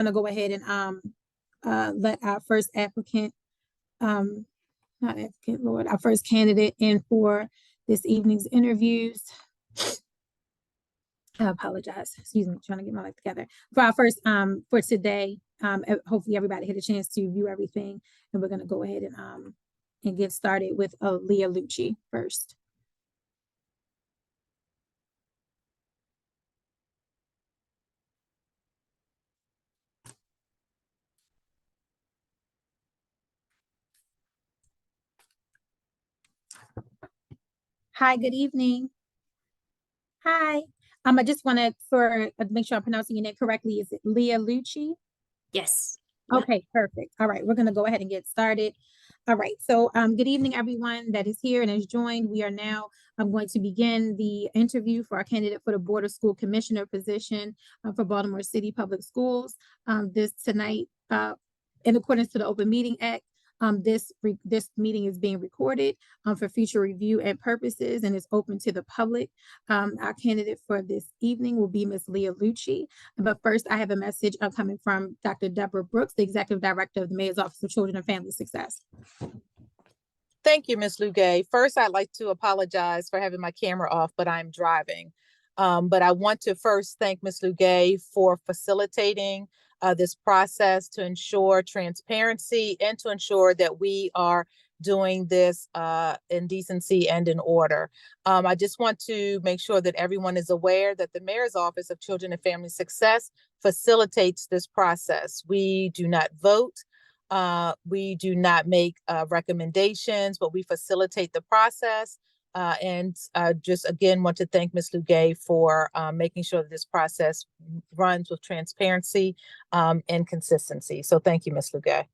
gonna go ahead and let our first applicant, not applicant, Lord, our first candidate in for this evening's interviews. I apologize. Excuse me, trying to get my life together. For our first for today, hopefully everybody had a chance to view everything, and we're gonna go ahead and get started with Leah Lucci first. Hi, good evening. Hi. I just wanted for make sure I'm pronouncing your name correctly. Is it Leah Lucci? Yes. Okay, perfect. All right, we're gonna go ahead and get started. All right, so good evening, everyone that is here and has joined. We are now going to begin the interview for our candidate for the Board of School Commissioner position for Baltimore City Public Schools. This tonight, in accordance to the Open Meeting Act, this meeting is being recorded for future review and purposes and is open to the public. Our candidate for this evening will be Ms. Leah Lucci. But first, I have a message coming from Dr. Deborah Brooks, the Executive Director of the Mayor's Office of Children and Family Success. Thank you, Ms. Lugay. First, I'd like to apologize for having my camera off, but I'm driving. But I want to first thank Ms. Lugay for facilitating this process to ensure transparency and to ensure that we are doing this in decency and in order. I just want to make sure that everyone is aware that the Mayor's Office of Children and Family Success facilitates this process. We do not vote. We do not make recommendations, but we facilitate the process. And just again want to thank Ms. Lugay for making sure that this process runs with transparency and consistency. So thank you, Ms. Lugay.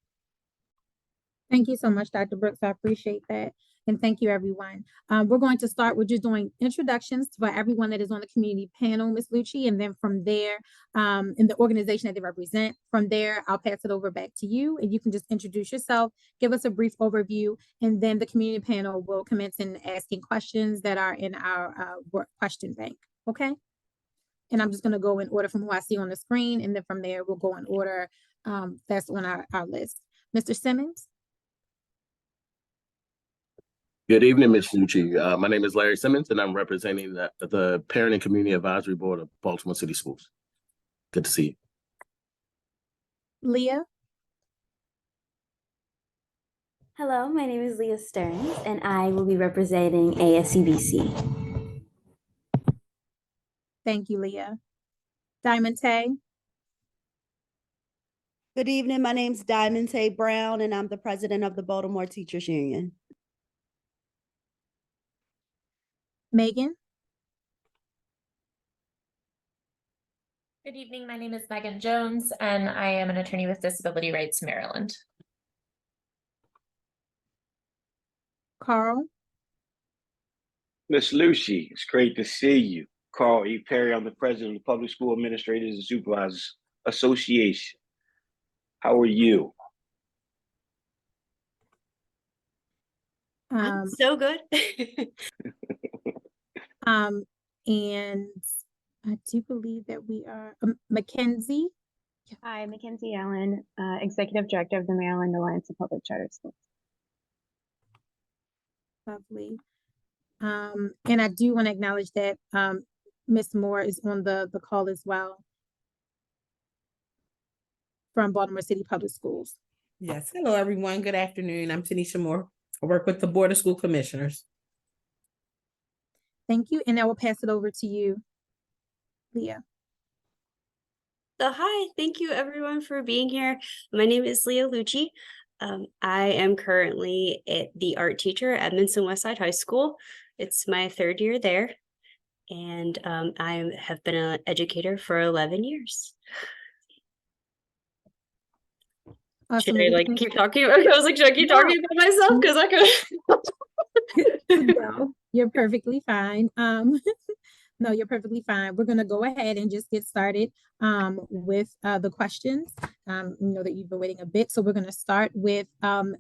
Thank you so much, Dr. Brooks. I appreciate that. And thank you, everyone. We're going to start with just doing introductions for everyone that is on the community panel, Ms. Lucci, and then from there, in the organization that they represent, from there, I'll pass it over back to you, and you can just introduce yourself, give us a brief overview, and then the community panel will commence in asking questions that are in our question bank, okay? And I'm just gonna go in order from who I see on the screen, and then from there, we'll go in order that's on our list. Mr. Simmons? Good evening, Ms. Lucci. My name is Larry Simmons, and I'm representing the Parent and Community Advisory Board of Baltimore City Schools. Good to see you. Leah? Hello, my name is Leah Stearns, and I will be representing ASCBC. Thank you, Leah. Diamond Tay? Good evening. My name is Diamond Tay Brown, and I'm the president of the Baltimore Teachers Union. Megan? Good evening. My name is Megan Jones, and I am an attorney with Disability Rights Maryland. Carl? Ms. Lucci, it's great to see you. Carl E. Perry, I'm the president of the Public School Administrators and Supervisors Association. How are you? I'm so good. And I do believe that we are Mackenzie. Hi, Mackenzie Allen, Executive Director of the Maryland Alliance of Public Charter Schools. Lovely. And I do want to acknowledge that Ms. Moore is on the call as well from Baltimore City Public Schools. Yes. Hello, everyone. Good afternoon. I'm Tanisha Moore. I work with the Board of School Commissioners. Thank you. And I will pass it over to you, Leah. So hi, thank you everyone for being here. My name is Leah Lucci. I am currently the art teacher at Edmondson Westside High School. It's my third year there, and I have been an educator for 11 years. Awesome. Should I like keep talking? I was like, should I keep talking about myself? Because I could. No, you're perfectly fine. No, you're perfectly fine. We're going to go ahead and just get started with the questions. You know that you've been waiting a bit, so we're going to start with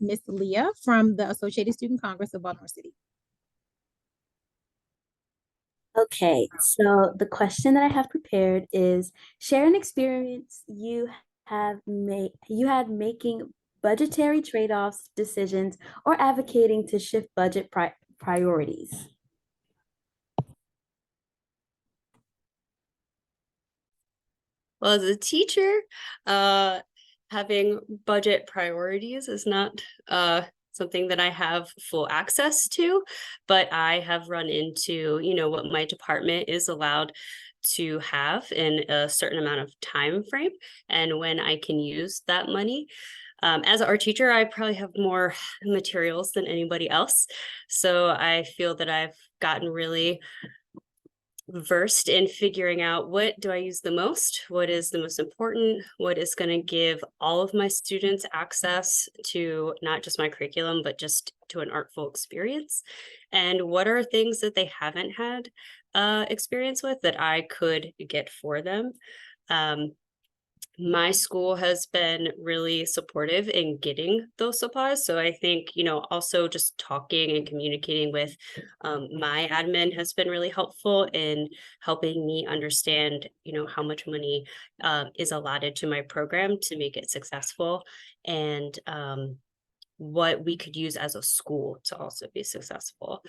Miss Leah from the Associated Student Congress of Baltimore City. Okay, so the question that I have prepared is, share an experience you you had making budgetary trade-offs decisions or advocating to shift budget priorities? Well, as a teacher, having budget priorities is not something that I have full access to, but I have run into, what my department is allowed to have in a certain amount of time frame and when I can use that money. As an art teacher, I probably have more materials than anybody else. So I feel that I've gotten really versed in figuring out what do I use the most, what is the most important, what is going to give all of my students access to not just my curriculum, but just to an artful experience, and what are things that they haven't had experience with that I could get for them. My school has been really supportive in getting those supplies. So I think, also just talking and communicating with my admin has been really helpful in helping me understand, how much money is allotted to my program to make it successful, and what we could use as a school to also be successful.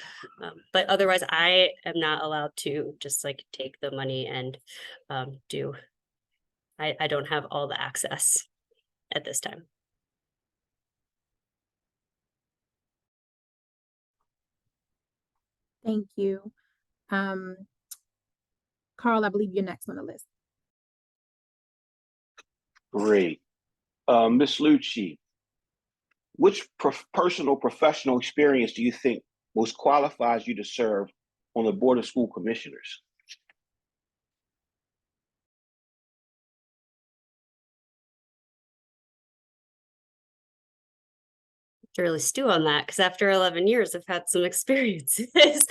But otherwise, I am not allowed to just take the money and do. I don't have all the access at this time. Thank you. Carl, I believe you're next on the list. Great. Ms. Lucci, which personal professional experience do you think most qualifies you to serve on the Board of School Commissioners? To really stew on that, because after 11 years, I've had some experiences.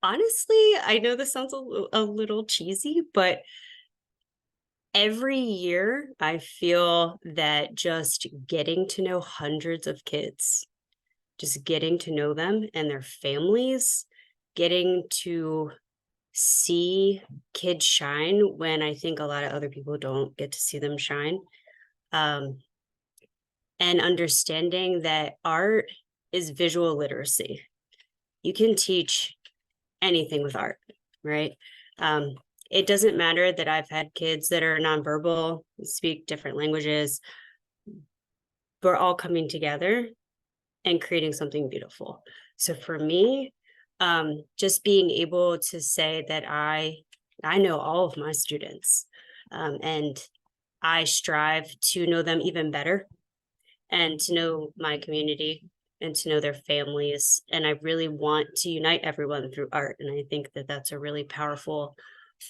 Honestly, I know this sounds a little cheesy, but every year I feel that just getting to know hundreds of kids, just getting to know them and their families, getting to see kids shine when I think a lot of other people don't get to see them shine. And understanding that art is visual literacy. You can teach anything with art, right? It doesn't matter that I've had kids that are nonverbal, speak different languages. We're all coming together and creating something beautiful. So for me, just being able to say that I know all of my students, and I strive to know them even better, and to know my community and to know their families. And I really want to unite everyone through art. And I think that that's a really powerful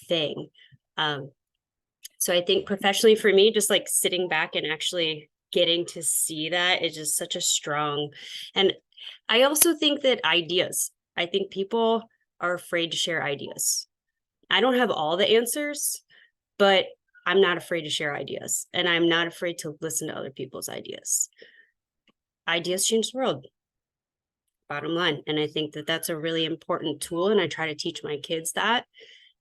thing. So I think professionally for me, just sitting back and actually getting to see that is just such a strong. And I also think that I think people are afraid to share ideas. I don't have all the answers, but I'm not afraid to share ideas, and I'm not afraid to listen to other people's ideas. Ideas change the world, bottom line. And I think that that's a really important tool. And I try to teach my kids that.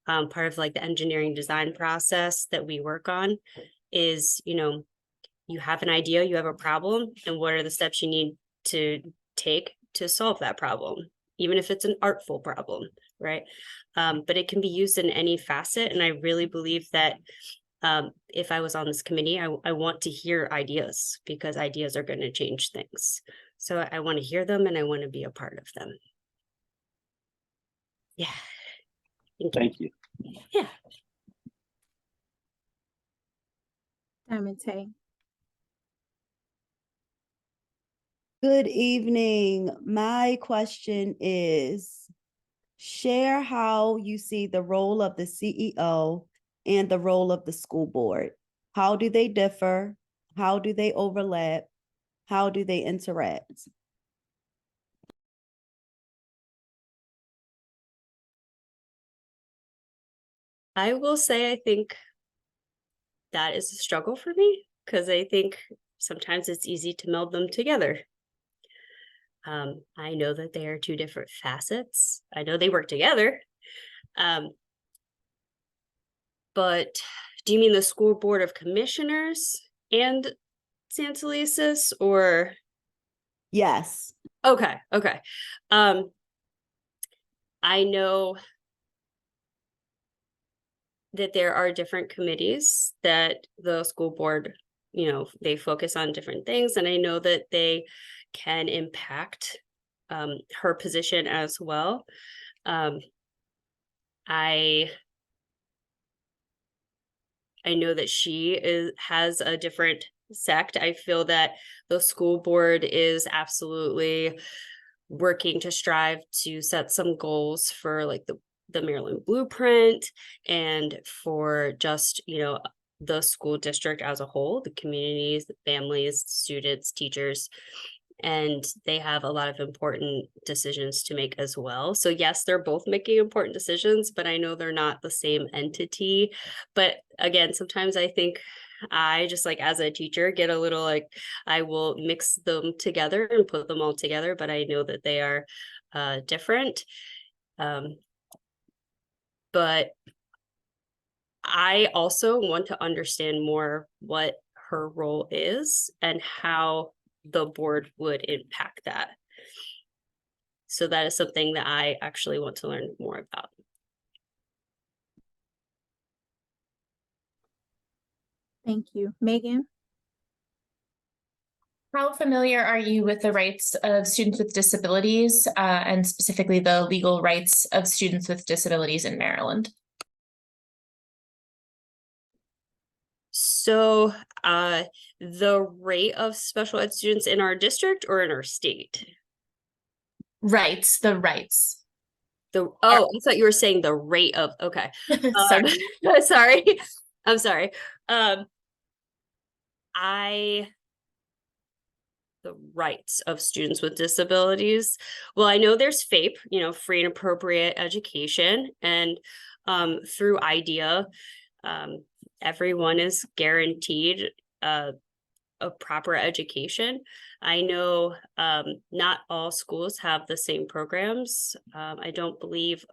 Part of the engineering design process that we work on is, you have an idea, you have a problem, and what are the steps you need to take to solve that problem, even if it's an artful problem, right? But it can be used in any facet. And I really believe that if I was on this committee, I want to hear ideas, because ideas are going to change things. So I want to hear them and I want to be a part of them. Yeah. Thank you. Yeah. Diamond Tay. Good evening. My question is, share how you see the role of the CEO and the role of the school board. How do they differ? How do they overlap? How do they interact? I will say, I think that is a struggle for me, because I think sometimes it's easy to meld them together. I know that they are two different facets. I know they work together. But do you mean the school board of commissioners and Santa Lucia's, or? Yes. Okay. I know that there are different committees that the school board, they focus on different things, and I know that they can impact her position as well. I know that she has a different sect. I feel that the school board is absolutely working to strive to set some goals for like the Maryland Blueprint, and for just, the school district as a whole, the communities, the families, students, teachers, and they have a lot of important decisions to make as well. So yes, they're both making important decisions, but I know they're not the same entity. But again, sometimes I think I just, like, as a teacher, get a little like, I will mix them together and put them all together, but I know that they are different. But I also want to understand more what her role is and how the board would impact that. So that is something that I actually want to learn more about. Thank you. Megan? How familiar are you with the rights of students with disabilities, and specifically the legal rights of students with disabilities in Maryland? So the rate of special ed students in our district or in our state? Rights, the rights. I thought you were saying the rate of, okay. Sorry. Sorry. I'm sorry. The rights of students with disabilities. Well, I know there's FAPE, free and appropriate education, and through IDEA, everyone is guaranteed a proper education. I know not all schools have the same programs. I don't believe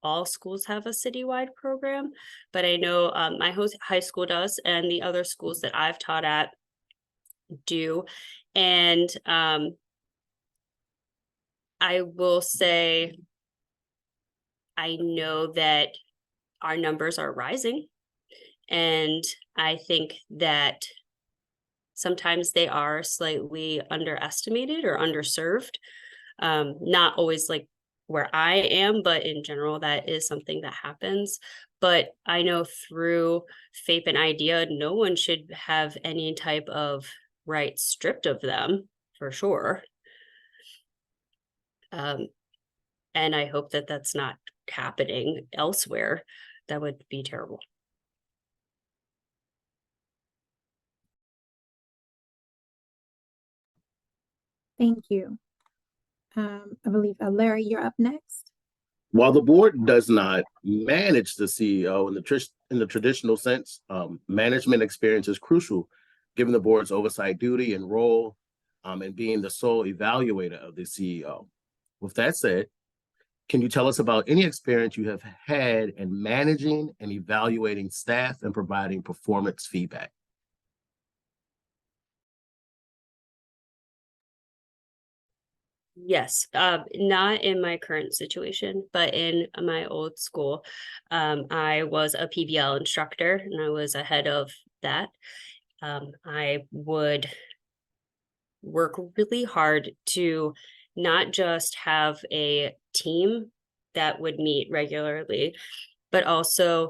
all schools have a citywide program, but I know my high school does, and the other schools that I've taught at do. And I will say, I know that our numbers are rising, and I think that sometimes they are slightly underestimated or underserved. Not always like where I am, but in general, that is something that happens. But I know through FAPE and IDEA, no one should have any type of rights stripped of them, for sure. And I hope that that's not happening elsewhere. That would be terrible. Thank you. I believe, Larry, you're up next. While the board does not manage the CEO in the traditional sense, management experience is crucial, given the board's oversight duty and role, and being the sole evaluator of the CEO. With that said, can you tell us about any experience you have had in managing and evaluating staff and providing performance feedback? Yes, not in my current situation, but in my old school. I was a PBL instructor, and I was a head of that. I would work really hard to not just have a team that would meet regularly, but also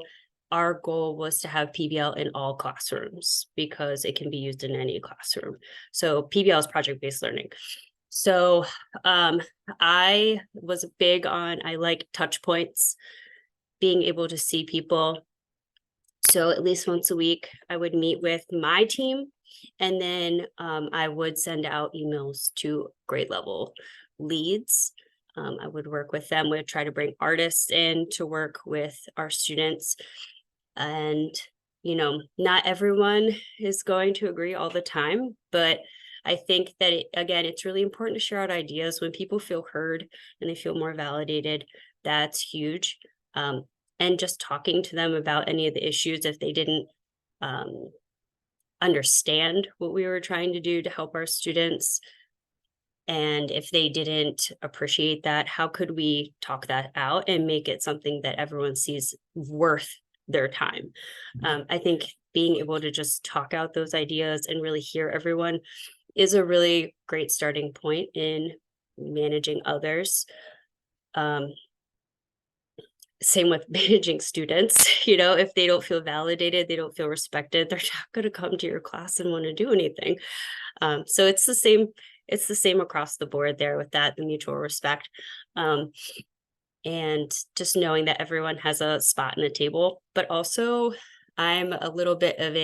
our goal was to have PBL in all classrooms because it can be used in any classroom. So PBL is project-based learning. So I was big on, I like touch points, being able to see people. So at least once a week, I would meet with my team, and then I would send out emails to grade level leads. I would work with them. We'd try to bring artists in to work with our students. And, not everyone is going to agree all the time, but I think that again, it's really important to share out ideas when people feel heard and they feel more validated. That's huge. And just talking to them about any of the issues if they didn't understand what we were trying to do to help our students. And if they didn't appreciate that, how could we talk that out and make it something that everyone sees worth their time? I think being able to just talk out those ideas and really hear everyone is a really great starting point in managing others. Same with managing students, you know, if they don't feel validated, they don't feel respected, they're not going to come to your class and want to do anything. So it's the same across the board there with that, the mutual respect. And just knowing that everyone has a spot in the table, but also I'm a little bit of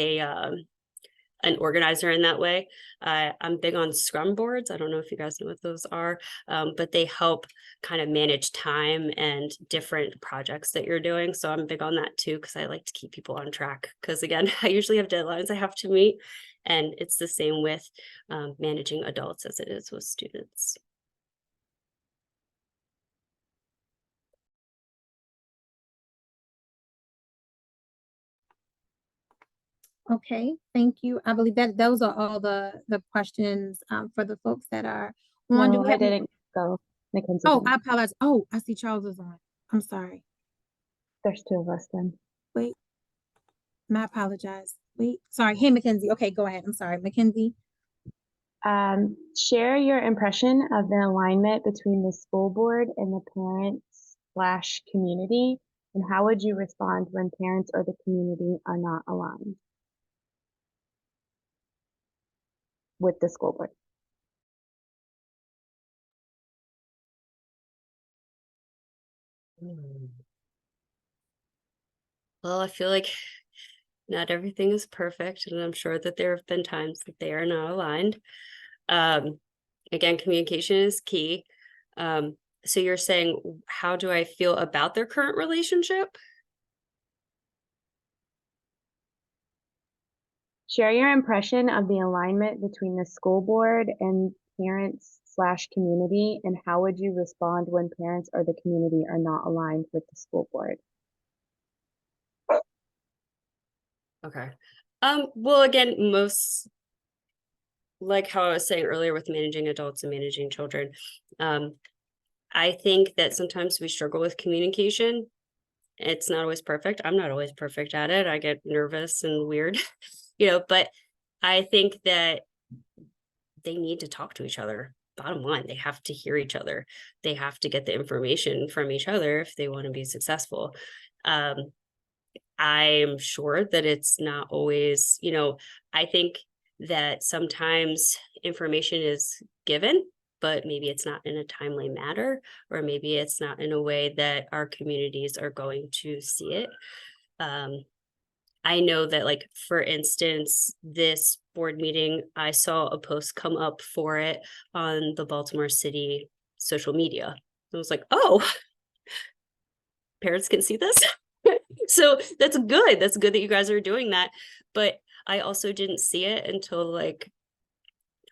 an organizer in that way. I'm big on Scrum boards. I don't know if you guys know what those are, but they help kind of manage time and different projects that you're doing. So I'm big on that too, because I like to keep people on track. Because again, I usually have deadlines I have to meet, and it's the same with managing adults as it is with students. Okay, thank you. I believe that those are all the questions for the folks that are on. Do No, we I have any- didn't go. Mackenzie Oh, did. I apologize. Oh, I see Charles is on. I'm sorry. There's two of us then. Wait, I apologize. Wait, sorry. Hey, Mackenzie. Okay, go ahead. I'm sorry, Mackenzie. Share your impression of the alignment between the school board and the parents/community, and how would you respond when parents or the community are not aligned with the school board? Well, I feel like not everything is perfect, and I'm sure that there have been times that they are not aligned. Again, communication is key. So you're saying, how do I feel about their current relationship? Share your impression of the alignment between the school board and parents/community, and how would you respond when parents or the community are not aligned with the school board? Okay. Well, again, most like how I was saying earlier with managing adults and managing children, I think that sometimes we struggle with communication. It's not always perfect. I'm not always perfect at it. I get nervous and weird, you know, but I think that they need to talk to each other. Bottom line, they have to hear each other. They have to get the information from each other if they want to be successful. I'm sure that it's not always, you know, I think that sometimes information is given, but maybe it's not in a timely manner, or maybe it's not in a way that our communities are going to see it. I know that, like, for instance, this board meeting, I saw a post come up for it on the Baltimore City social media. I was like, oh, parents can see this. So that's good. That's good that you guys are doing that. But I also didn't see it until like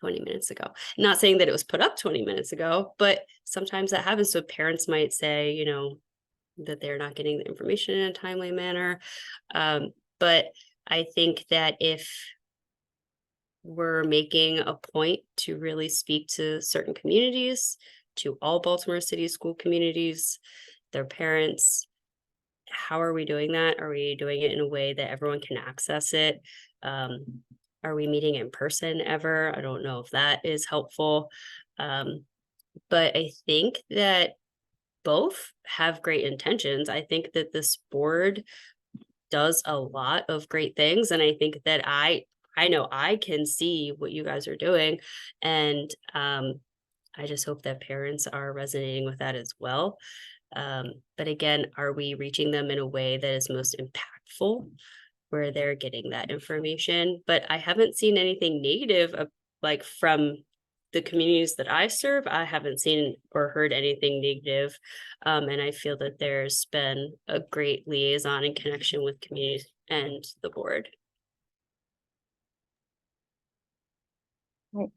20 minutes ago. Not saying that it was put up 20 minutes ago, but sometimes that happens. So parents might say, you know, that they're not getting the information in a timely manner. But I think that if we're making a point to really speak to certain communities, to all Baltimore City school communities, their parents, how are we doing that? Are we doing it in a way that everyone can access it? Are we meeting in person ever? I don't know if that is helpful. But I think that both have great intentions. I think that this board does a lot of great things. And I think that I know I can see what you guys are doing. And I just hope that parents are resonating with that as well. But again, are we reaching them in a way that is most impactful, where they're getting that information? But I haven't seen anything negative like from the communities that I serve. I haven't seen or heard anything negative. And I feel that there's been a great liaison and connection with communities and the board.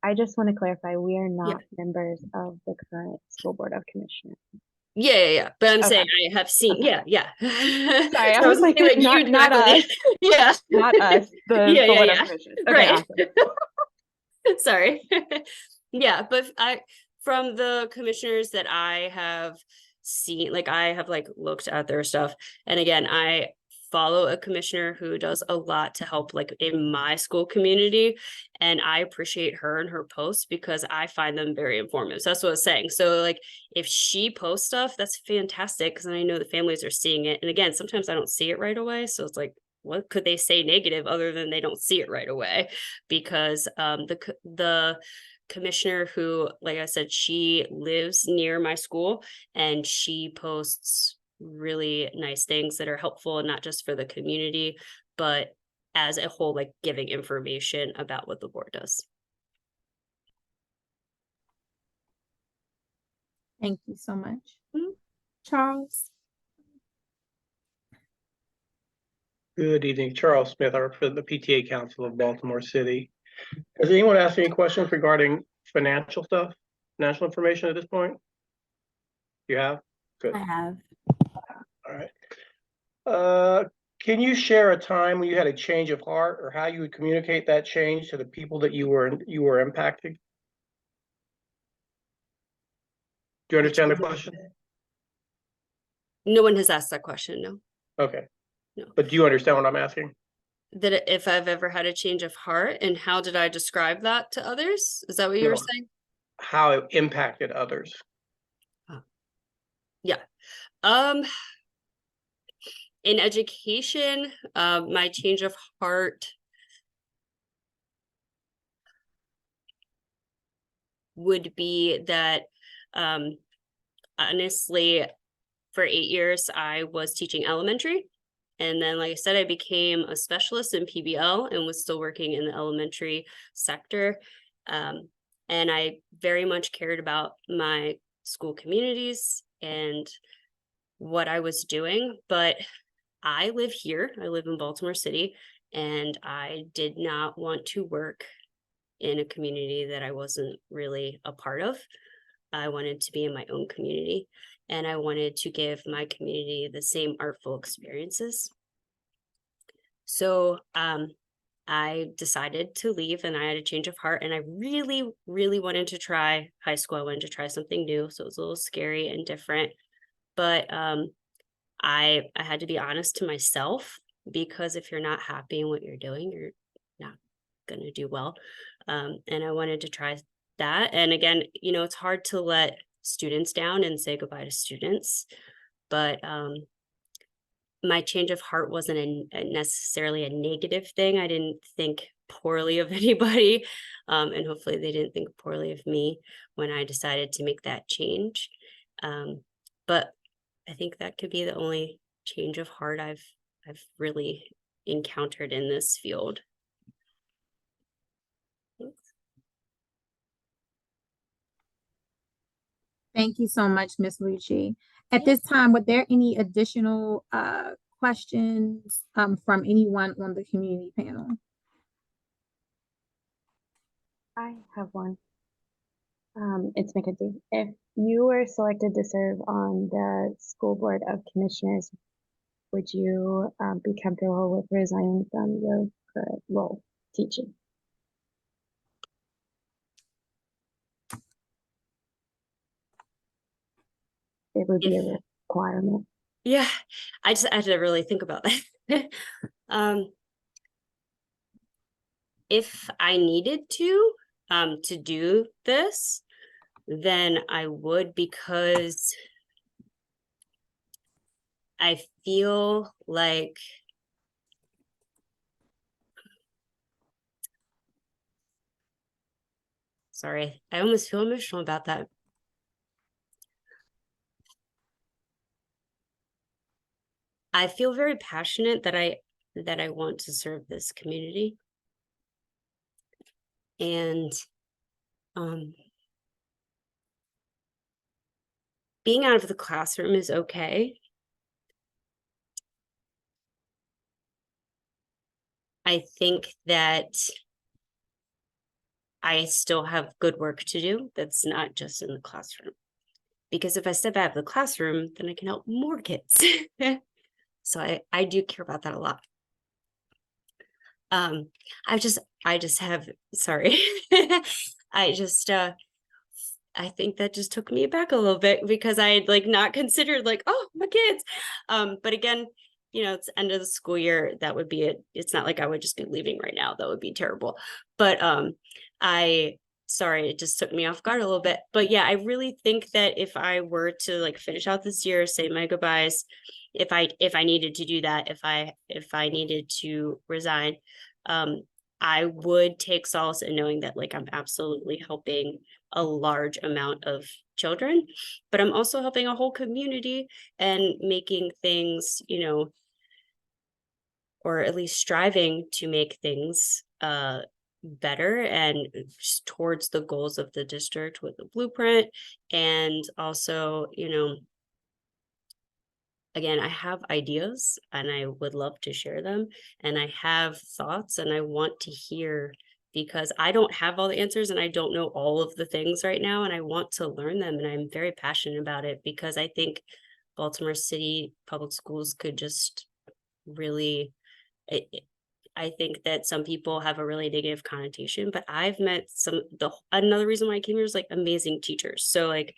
I just want to clarify, we are not members of the current school board of commissioners. Yeah. But I'm Okay. saying I have seen, Okay. yeah. Sorry, I So was like, see what you not directly- us. Yeah. Not us, the Yeah, school board yeah. of commissioners. Okay, Right. awesome. Sorry. Yeah, but from the commissioners that I have seen, like I have like looked at their stuff. And again, I follow a commissioner who does a lot to help like in my school community. And I appreciate her and her posts because I find them very informative. So that's what I was saying. So like if she posts stuff, that's fantastic because I know the families are seeing it. And again, sometimes I don't see it right away. So it's like, what could they say negative other than they don't see it right away? Because the commissioner who, like I said, she lives near my school and she posts really nice things that are helpful, not just for the community, but as a whole, like giving information about what the board does. Thank you so much. Mhm. Charles? Good evening, Charles Smith. I represent the PTA Council of Baltimore City. Has anyone asked any questions regarding financial stuff, financial information at this point? You have? Good. I have. All right. Can you share a time when you had a change of heart or how you would communicate that change to the people that you were impacting? Do you understand the question? No one has asked that question, no. Okay. No. But do you understand what I'm asking? That if I've ever had a change of heart and how did I describe that to others? Is that what you were No. saying? How it impacted others? Yeah. In education, my change of heart would be that honestly, for 8 years, I was teaching elementary. And then, like I said, I became a specialist in PBL and was still working in the elementary sector. And I very much cared about my school communities and what I was doing. But I live here, I live in Baltimore City, and I did not want to work in a community that I wasn't really a part of. I wanted to be in my own community and I wanted to give my community the same artful experiences. So I decided to leave and I had a change of heart and I really, really wanted to try high school. I wanted to try something new. So it was a little scary and different, but I had to be honest to myself because if you're not happy in what you're doing, you're not going to do well. And I wanted to try that. And again, you know, it's hard to let students down and say goodbye to students, but my change of heart wasn't necessarily a negative thing. I didn't think poorly of anybody, and hopefully they didn't think poorly of me when I decided to make that change. But I think that could be the only change of heart I've really encountered in this field. Thank you so much, Ms. Lucci. At this time, were there any additional questions from anyone on the community panel? I have one. It's Mackenzie. If you were selected to serve on the school board of commissioners, would you be comfortable with resigning from your current role teaching? It would be a requirement. Yeah, I had to really think about that. If I needed to do this, then I would, because I feel like sorry, I almost feel emotional about that. I feel very passionate that I want to serve this community. And being out of the classroom is okay. I think that I still have good work to do that's not just in the classroom. Because if I step out of the classroom, then I can help more kids. So I do care about that a lot. I just have, sorry. I think that just took me back a little bit because I had like not considered like, oh, my kids. But again, you know, it's the end of the school year. That would be it. It's not like I would just be leaving right now. That would be terrible. But sorry, it just took me off guard a little bit. But yeah, I really think that if I were to like finish out this year, say my goodbyes, if I needed to do that, if I needed to resign, I would take solace in knowing that like I'm absolutely helping a large amount of children, but I'm also helping a whole community and making things, you know, or at least striving to make things better and towards the goals of the district with the blueprint. And also, you know, again, I have ideas and I would love to share them, and I have thoughts and I want to hear, because I don't have all the answers and I don't know all of the things right now, and I want to learn them, and I'm very passionate about it because I think Baltimore City Public Schools could just really, I think that some people have a really negative connotation, but I've met another reason why I came here is like amazing teachers. So like,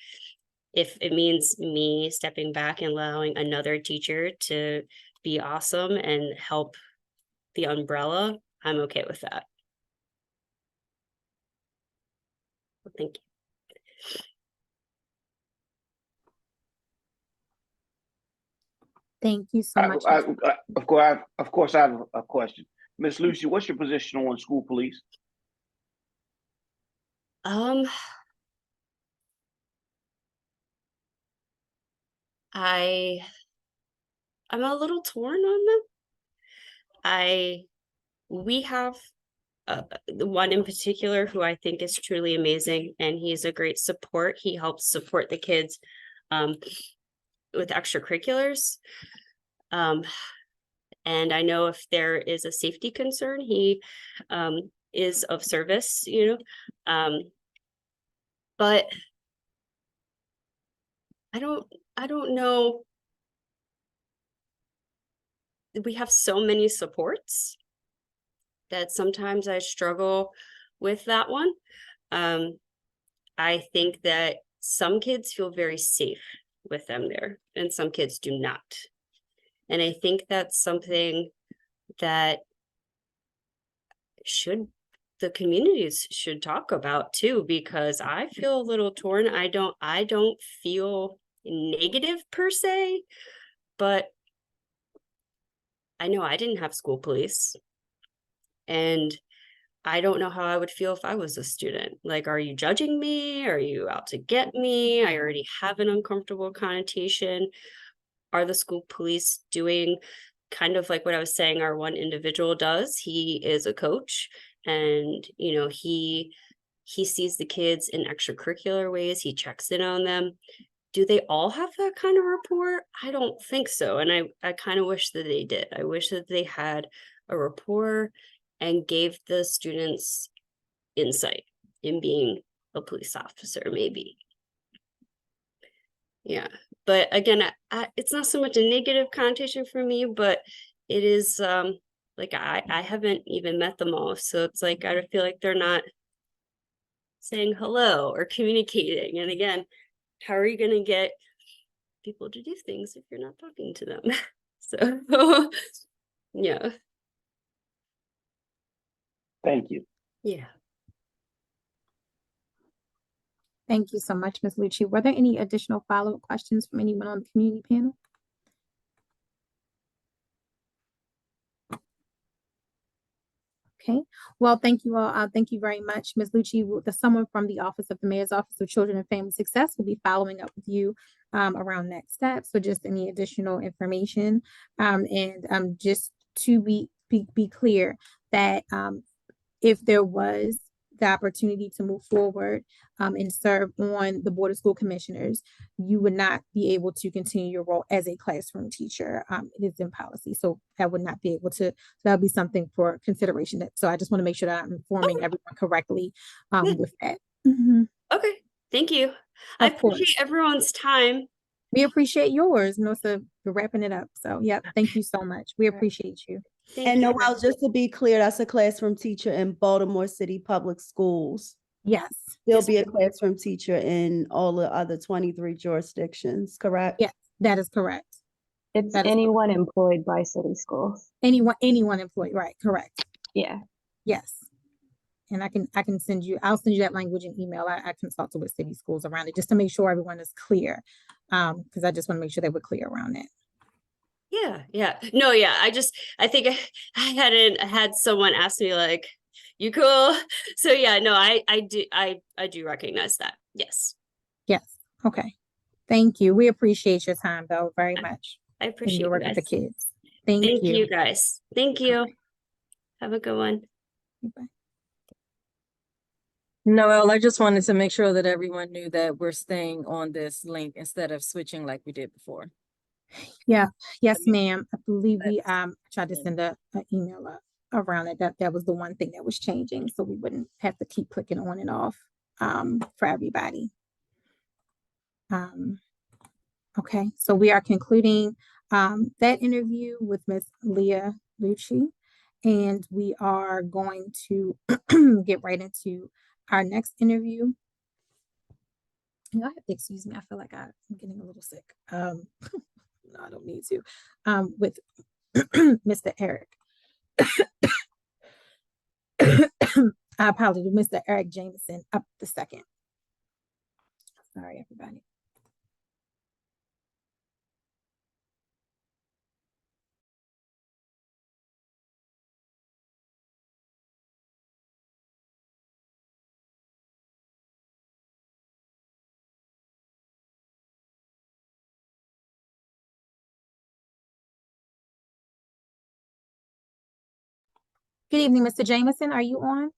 if it means me stepping back and allowing another teacher to be awesome and help the umbrella, I'm okay with that. Well, thank you. Thank you so much. Of course, I have a question. Miss Lucy, what's your position on school police? I'm a little torn on them. We have the one in particular who I think is truly amazing, and he's a great support. He helps support the kids with extracurriculars. And I know if there is a safety concern, he is of service, you know. But I don't know. We have so many supports that sometimes I struggle with that one. I think that some kids feel very safe with them there, and some kids do not. And I think that's something that the communities should talk about too, because I feel a little torn. I don't feel negative per se, but I know I didn't have school police, and I don't know how I would feel if I was a student. Like, are you judging me? Are you out to get me? I already have an uncomfortable connotation. Are the school police doing kind of like what I was saying our one individual does? He is a coach, and you know, he sees the kids in extracurricular ways. He checks in on them. Do they all have that kind of rapport? I don't think so. And I kind of wish that they did. I wish that they had a rapport and gave the students insight in being a police officer, maybe. Yeah. But again, it's not so much a negative connotation for me, but it is like I haven't even met them all. So it's like I feel like they're not saying hello or communicating. And again, how are you going to get people to do things if you're not talking to them? So yeah. Thank you. Yeah. Thank you so much, Ms. Lucci. Were there any additional follow-up questions from anyone on the community panel? Okay, well, thank you all. Thank you very much, Ms. Lucci. Someone from the Office of the Mayor's Office of Children and Family Success will be following up with you around next steps. So just any additional information. And just to be clear that if there was the opportunity to move forward and serve on the Board of School Commissioners, you would not be able to continue your role as a classroom teacher. It is in policy, so I would not be able to. That would be something for consideration. So I just want to make sure that I'm informing everyone correctly with that. Mhm. Okay, thank you. I Of course. appreciate everyone's time. We appreciate yours, Melissa, for wrapping it up. So, yep, thank you so much. We appreciate you. Thank And you. Noel, just to be clear, that's a classroom teacher in Baltimore City Public Schools. Yes. There'll Yes, be a classroom teacher in all the other 23 jurisdictions, correct? yes, that is correct. It's That is anyone employed by city schools. anyone employed, right? Correct. Yeah. Yes. And I'll send you that language in email. I consulted with city schools around it just to make sure everyone is clear. Because I just want to make sure they were clear around it. Yeah. No, yeah. I think I had someone ask me like, you cool? So yeah, no, I do recognize that. Yes. Yes. Okay. Thank you. We appreciate your time though very much. I And appreciate your you work with the guys. kids. Thank Thank you. you guys. Thank you. Okay. Have a good one. Bye. Noel, I just wanted to make sure that everyone knew that we're staying on this link instead of switching like we did before. Yeah. Yes, ma'am. I believe we tried to send an email around it. That was the one thing that was changing, so we wouldn't have to keep clicking on and off for everybody. Okay, so we are concluding that interview with Ms. Leah Lucci, and we are going to get right into our next interview. You have to excuse me. I feel like I'm getting a little sick. No, I don't need to. With Mr. Eric. I apologize, Mr. Eric Jameson up the second. Sorry, everybody. Good evening, Mr. Jameson. Are you on?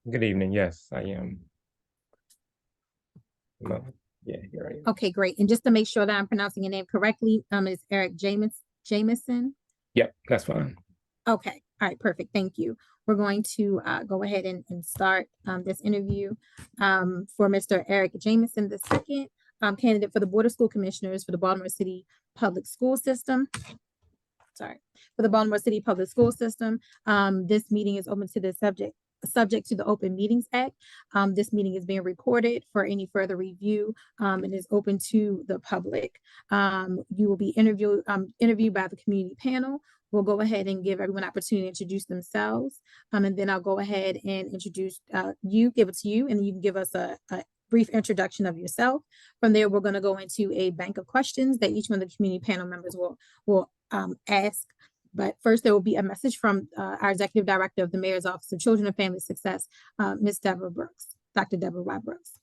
Good evening. Yes, I am. No, yeah, here I am. Okay, great. And just to make sure that I'm pronouncing your name correctly, is Eric Jameson? Yep, that's fine. Okay, all right, perfect. Thank you. We're going to go ahead and start this interview for Mr. Eric Jameson II, candidate for the Board of School Commissioners for the Baltimore City Public School System. Sorry, for the Baltimore City Public School System. This meeting is open to the subject to the Open Meetings Act. This meeting is being recorded for any further review and is open to the public. You will be interviewed by the community panel. We'll go ahead and give everyone an opportunity to introduce themselves. And then I'll go ahead and introduce give it to you, and you can give us a brief introduction of yourself. From there, we're going to go into a bank of questions that each one of the community panel members will ask. But first, there will be a message from our Executive Director of the Mayor's Office of Children and Family Success, Ms. Deborah Brooks, Dr. Deborah Y. Brooks.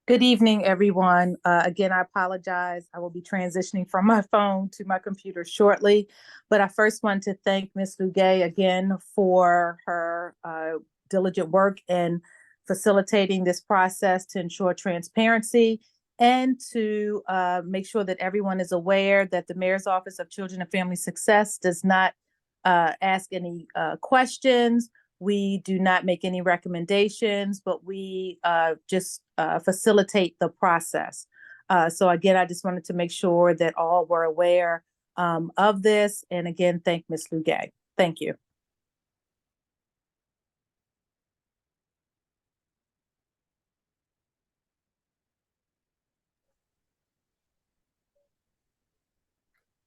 Good evening, everyone. Again, I apologize. I will be transitioning from my phone to my computer shortly, but I first want to thank Ms. Lugay again for her diligent work in facilitating this process to ensure transparency and to make sure that everyone is aware that the Mayor's Office of Children and Family Success does not ask any questions. We do not make any recommendations, but we just facilitate the process. So again, I just wanted to make sure that all were aware of this. And again, thank Ms. Lugay. Thank you.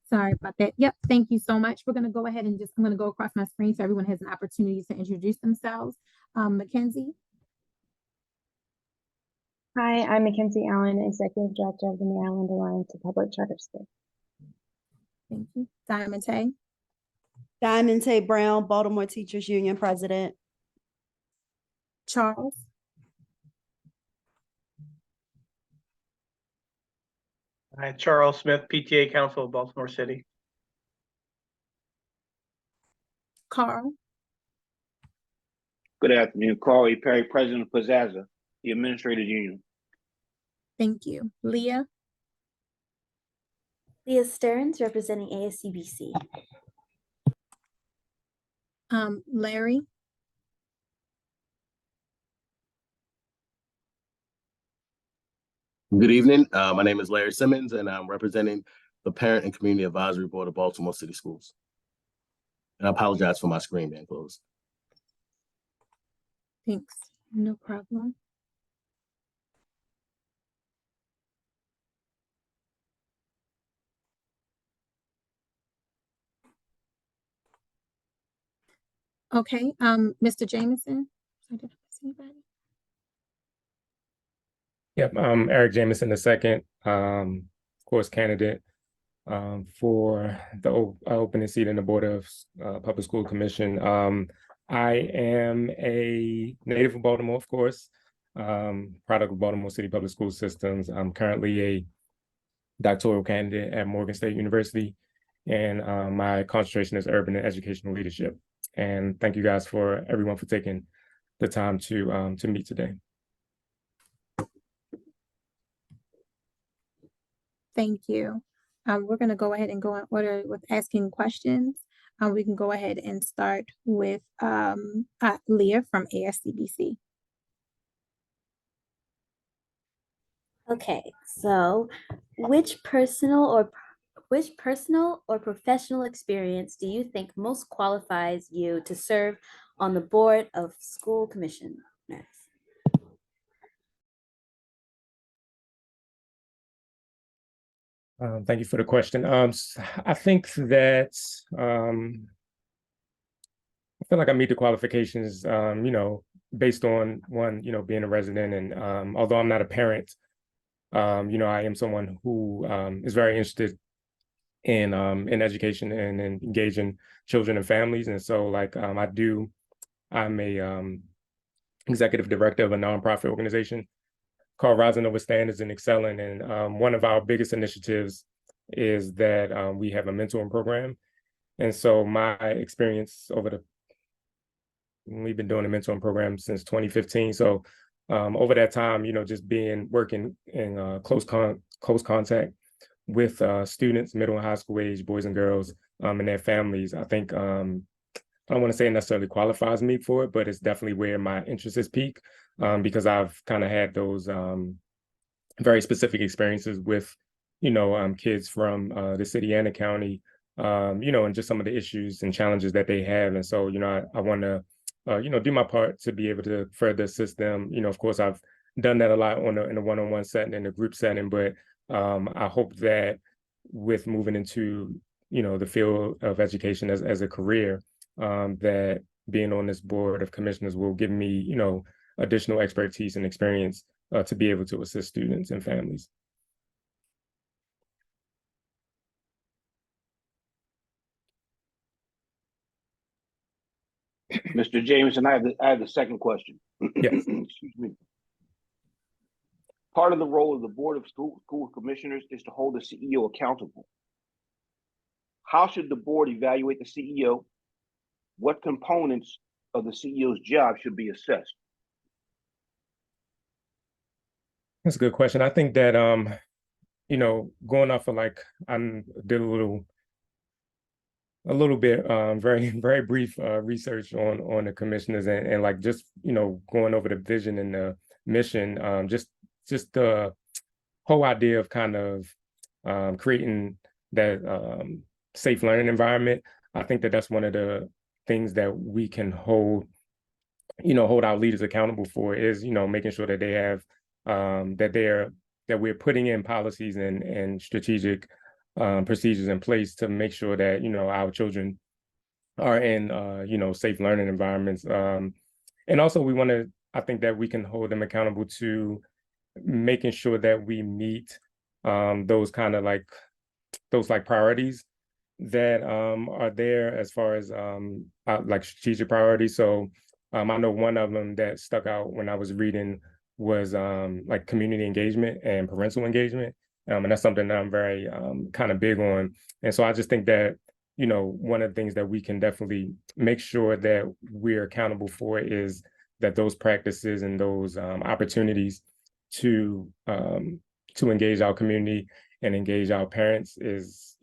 Sorry about that. Yep, thank you so much. We're going to go ahead and I'm going to go across my screen so everyone has an opportunity to introduce themselves. Mackenzie. Hi, I'm Mackenzie Allen, Executive Director of the Maryland Alliance of Public Charter Schools. Thank you. Diamond Tay. Diamond Tay Brown, Baltimore Teachers Union President. Charles. Hi, Charles Smith, PTA Council of Baltimore City. Carl. Good afternoon. Carl E. Perry, President of Pizzazza, the Administrators Union. Thank you. Leah. Leah Stearns, representing ASCBC. Larry. Good evening. My name is Larry Simmons, and I'm representing the Parent and Community Advisory Board of Baltimore City Schools. And I apologize for my screen being closed. Thanks. No problem. Okay, Mr. Jameson. Did I miss anybody? Yep, Eric Jameson II, of course, candidate for the opening seat in the Board of Public School Commission. I am a native of Baltimore, of course, product of Baltimore City Public School Systems. I'm currently a doctoral candidate at Morgan State University, and my concentration is urban and educational leadership. And thank you guys everyone for taking the time to meet today. Thank you. We're going to go ahead and go in order with asking questions. We can go ahead and start with Leah from ASCBC. Okay, so which personal or professional experience do you think most qualifies you to serve on the Board of School Commissioners? Thank you for the question. I think that I feel like I meet the qualifications, based on one, being a resident, and although I'm not a parent, I am someone who is very interested in education and in engaging children and families, and so I'm a executive director of a nonprofit organization called Rising Over Standards and Excelling. And one of our biggest initiatives is that we have a mentoring program. And so my experience we've been doing a mentoring program since 2015. So over that time, just working in close contact with students, middle and high school age boys and girls, and their families, I think, I don't want to say it necessarily qualifies me for it, but it's definitely where my interest is peak, because I've kind of had those very specific experiences with, kids from the city and the county, and just some of the issues and challenges that they have. And so, I want to, do my part to be able to further assist them. Of course, I've done that a lot in a one-on-one setting and a group setting, but I hope that with moving into, the field of education as a career, that being on this Board of Commissioners will give me, additional expertise and experience to be able to assist students and families. Mr. Jameson, I have the second question. Yes. Excuse me. Part of the role of the Board of School Commissioners is to hold the CEO accountable. How should the board evaluate the CEO? What components of the CEO's job should be assessed? That's a good question. I think that, going off of I did a little bit, very, very brief research on the commissioners and just, going over the vision and the mission, just the whole idea of kind of creating that safe learning environment. I think that that's one of the things that we can hold our leaders accountable for is, making sure that they have, that we're putting in policies and strategic procedures in place to make sure that, our children are in, safe learning environments. And also I think that we can hold them accountable to making sure that we meet those kind of those priorities that are there as far as strategic priorities. So I know one of them that stuck out when I was reading was community engagement and parental engagement. And that's something that I'm very kind of big on. And so I just think that one of the things that we can definitely make sure that we're accountable for is that those practices and those opportunities to engage our community and engage our parents is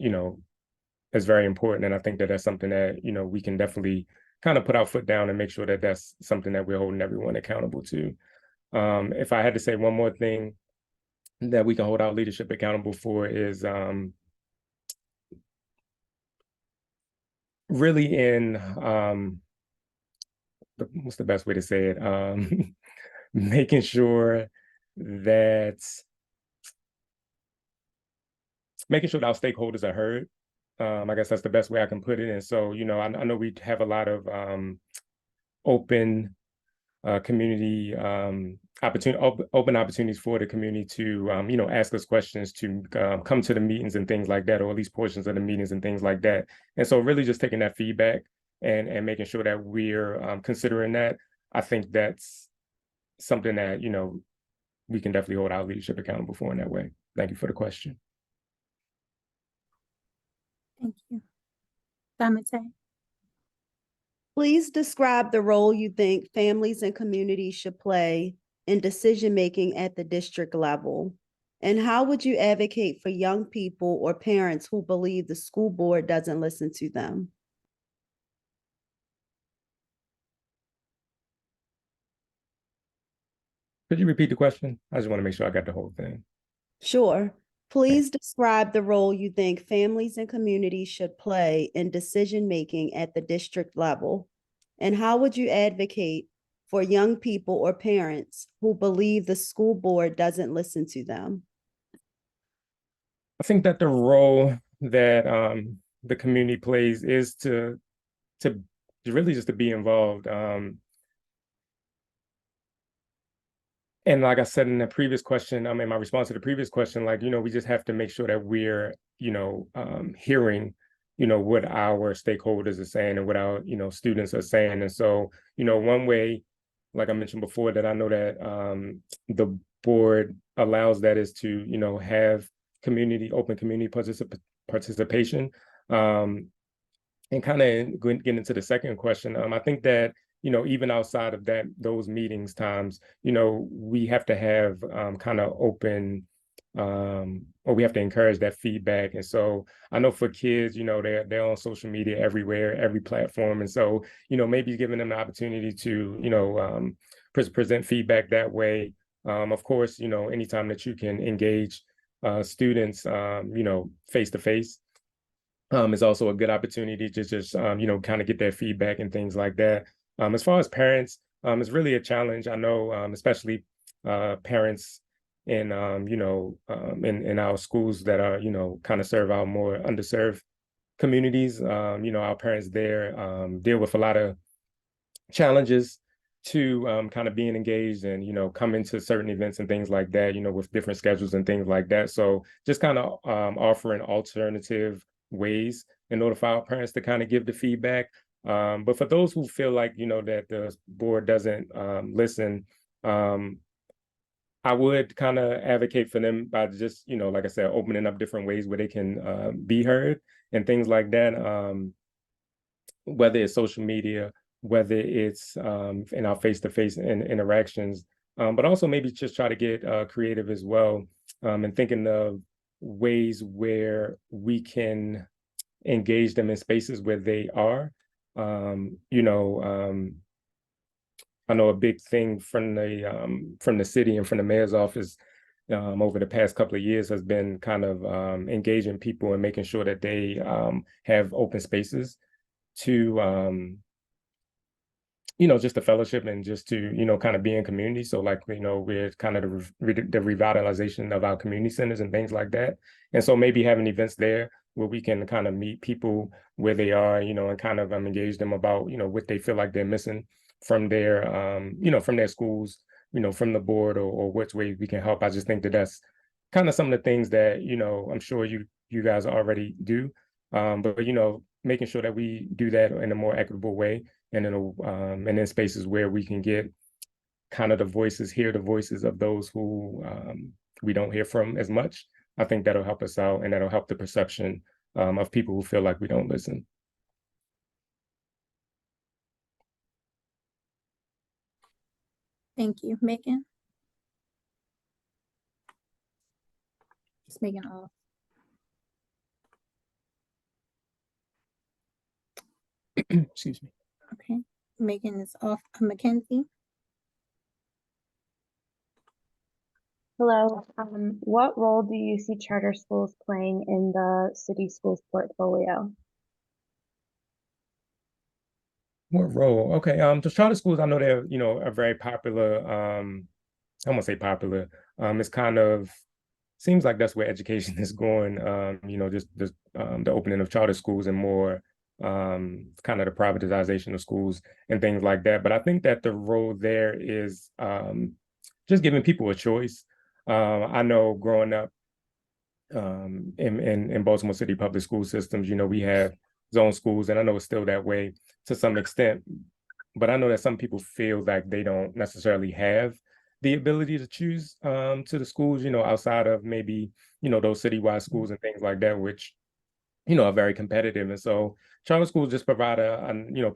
very important. And I think that that's something that, we can definitely kind of put our foot down and make sure that that's something that we're holding everyone accountable to. If I had to say one more thing that we can hold our leadership accountable for is really in, what's the best way to say it? Making sure that our stakeholders are heard. I guess that's the best way I can put it. And so, I know we have a lot of open community open opportunities for the community to ask us questions, to come to the meetings and things like that, or at least portions of the meetings and things like that. And so really just taking that feedback and making sure that we're considering that, I think that's something that we can definitely hold our leadership accountable for in that way. Thank you for the question. Thank you. Damite. Please describe the role you think families and communities should play in decision-making at the district level. And how would you advocate for young people or parents who believe the school board doesn't listen to them? Could you repeat the question? I just want to make sure I got the whole thing. Sure. Please describe the role you think families and communities should play in decision-making at the district level. And how would you advocate for young people or parents who believe the school board doesn't listen to them? I think that the role that the community plays is to really just to be involved. And like I said in the previous question, in my response to the previous question, we just have to make sure that we're, hearing, what our stakeholders are saying and what our, students are saying. And so, one way, like I mentioned before, that I know that the board allows that is to, have open community participation. And kind of getting into the second question, I think that, even outside of those meetings times, we have to have kind of open, or we have to encourage that feedback. And so I know for kids, they're on social media everywhere, every platform. And so, maybe giving them the opportunity to, present feedback that way. Of course, anytime that you can engage students, face to face, is also a good opportunity to just, kind of get their feedback and things like that. As far as parents, it's really a challenge. I know, especially parents in, in our schools that are, kind of serve our more underserved communities. Our parents there deal with a lot of challenges to kind of being engaged and, coming to certain events and things like that, with different schedules and things like that. So just kind of offering alternative ways in order for our parents to kind of give the feedback. But for those who feel like, that the board doesn't listen, I would kind of advocate for them by just, like I said, opening up different ways where they can be heard and things like that, whether it's social media, whether it's in our face-to-face interactions, but also maybe just try to get creative as well, and thinking of ways where we can engage them in spaces where they are. I know a big thing from the city and from the mayor's office over the past couple of years has been kind of engaging people and making sure that they have open spaces to just a fellowship and just to kind of be in community. So we're kind of the revitalization of our community centers and things like that. And so maybe having events there where we can kind of meet people where they are, and kind of engage them about, what they feel like they're missing from their, from their schools, from the board, or which way we can help. I just think that that's kind of some of the things that, I'm sure you guys already do. But making sure that we do that in a more equitable way and in spaces where we can get kind of hear the voices of those who we don't hear from as much. I think that'll help us out and that'll help the perception of people who feel like we don't listen. Thank you, Megan. Just Megan off. Excuse me. Okay, Megan is off. Mackenzie. Hello. What role do you see charter schools playing in the city schools portfolio? What role? Okay. The charter schools, I know they're, are very popular. I won't say popular. It's kind of seems like that's where education is going. Just the opening of charter schools and more kind of the privatization of schools and things like that. But I think that the role there is just giving people a choice. I know growing up in Baltimore City public school systems, we have zone schools, and I know it's still that way to some extent. But I know that some people feel like they don't necessarily have the ability to choose to the schools, outside of maybe, those citywide schools and things like that, which, are very competitive. And so charter schools just provide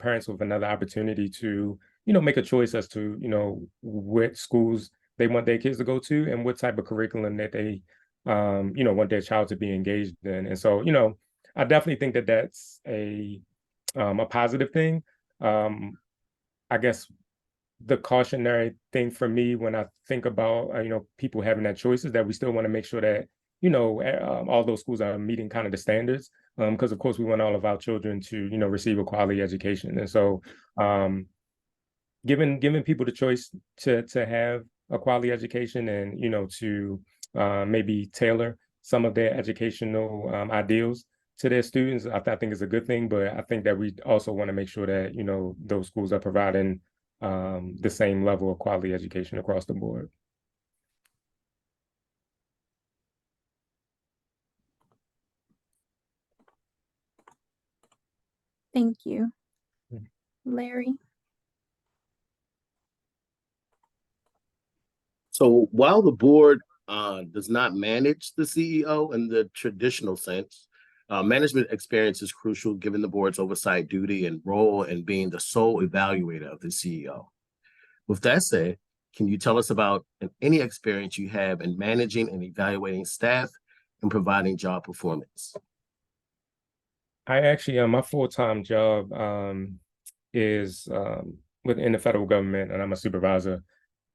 parents with another opportunity to, make a choice as to, what schools they want their kids to go to and what type of curriculum that they, want their child to be engaged in. And so, I definitely think that that's a positive thing. I guess the cautionary thing for me when I think about, people having that choice is that we still want to make sure that, all those schools are meeting kind of the standards. Because of course we want all of our children to, receive a quality education. And so giving people the choice to have a quality education and, to maybe tailor some of their educational ideals to their students, I think is a good thing. But I think that we also want to make sure that, those schools are providing the same level of quality education across the board. Thank you. Larry. So while the board does not manage the CEO in the traditional sense, management experience is crucial given the board's oversight duty and role in being the sole evaluator of the CEO. With that said, can you tell us about any experience you have in managing and evaluating staff and providing job performance? I actually, my full-time job is within the federal government, and I'm a supervisor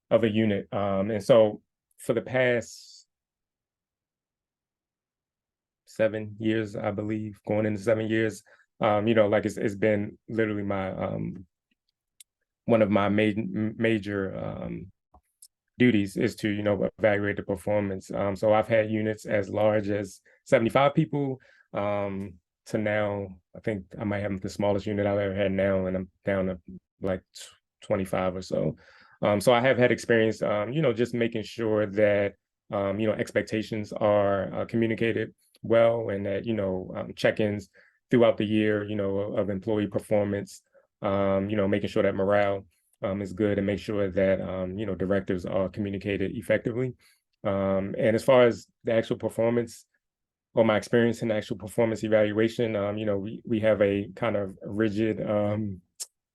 of a unit. And so for the past 7 years, I believe, going into 7 years, it's been literally my one of my major duties is to, evaluate the performance. So I've had units as large as 75 people to now, I think I might have the smallest unit I've ever had now, and I'm down to like 25 or so. So I have had experience, just making sure that, expectations are communicated well, and that, check-ins throughout the year, of employee performance, making sure that morale is good, and make sure that, directives are communicated effectively. And as far as the actual performance, or my experience in the actual performance evaluation, we have a kind of rigid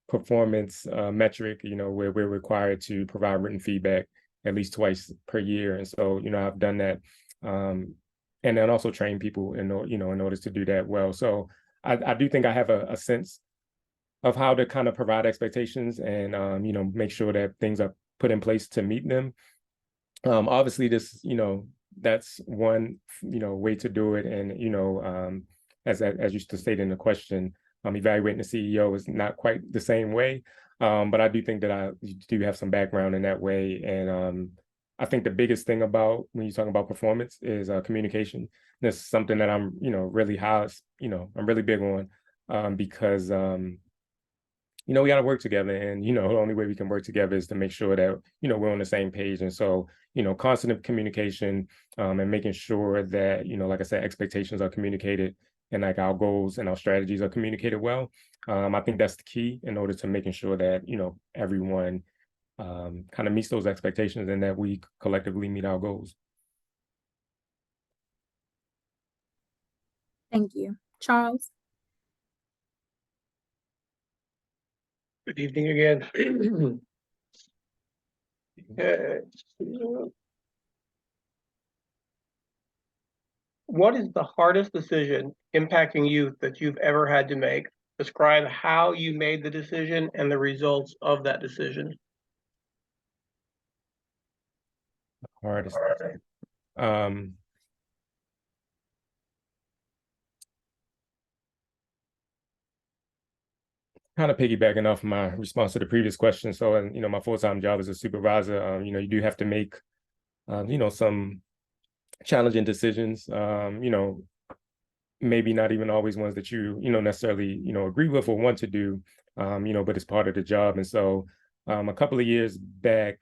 performance metric, where we're required to provide written feedback at least twice per year. And so, I've done that. And then also train people in order to do that well. So I do think I have a sense of how to kind of provide expectations and, make sure that things are put in place to meet them. Obviously this, that's one, way to do it. And, as you stated in the question, evaluating the CEO is not quite the same way. But I do think that I do have some background in that way. And I think the biggest thing about when you talk about performance is communication. That's something that I'm, really high, I'm really big on because, we got to work together, and, the only way we can work together is to make sure that, we're on the same page. And so, constant communication and making sure that, like I said, expectations are communicated and like our goals and our strategies are communicated well. I think that's the key in order to making sure that, everyone kind of meets those expectations and that we collectively meet our goals. Thank you. Charles? Good evening again. What is the hardest decision impacting youth that you've ever had to make? Describe how you made the decision and the results of that decision. Hardest. Kind of piggybacking off my response to the previous question. So, and my full-time job as a supervisor, you do have to make, some challenging decisions. Maybe not even always ones that you necessarily agree with or want to do, but it's part of the job. And so, a couple of years back,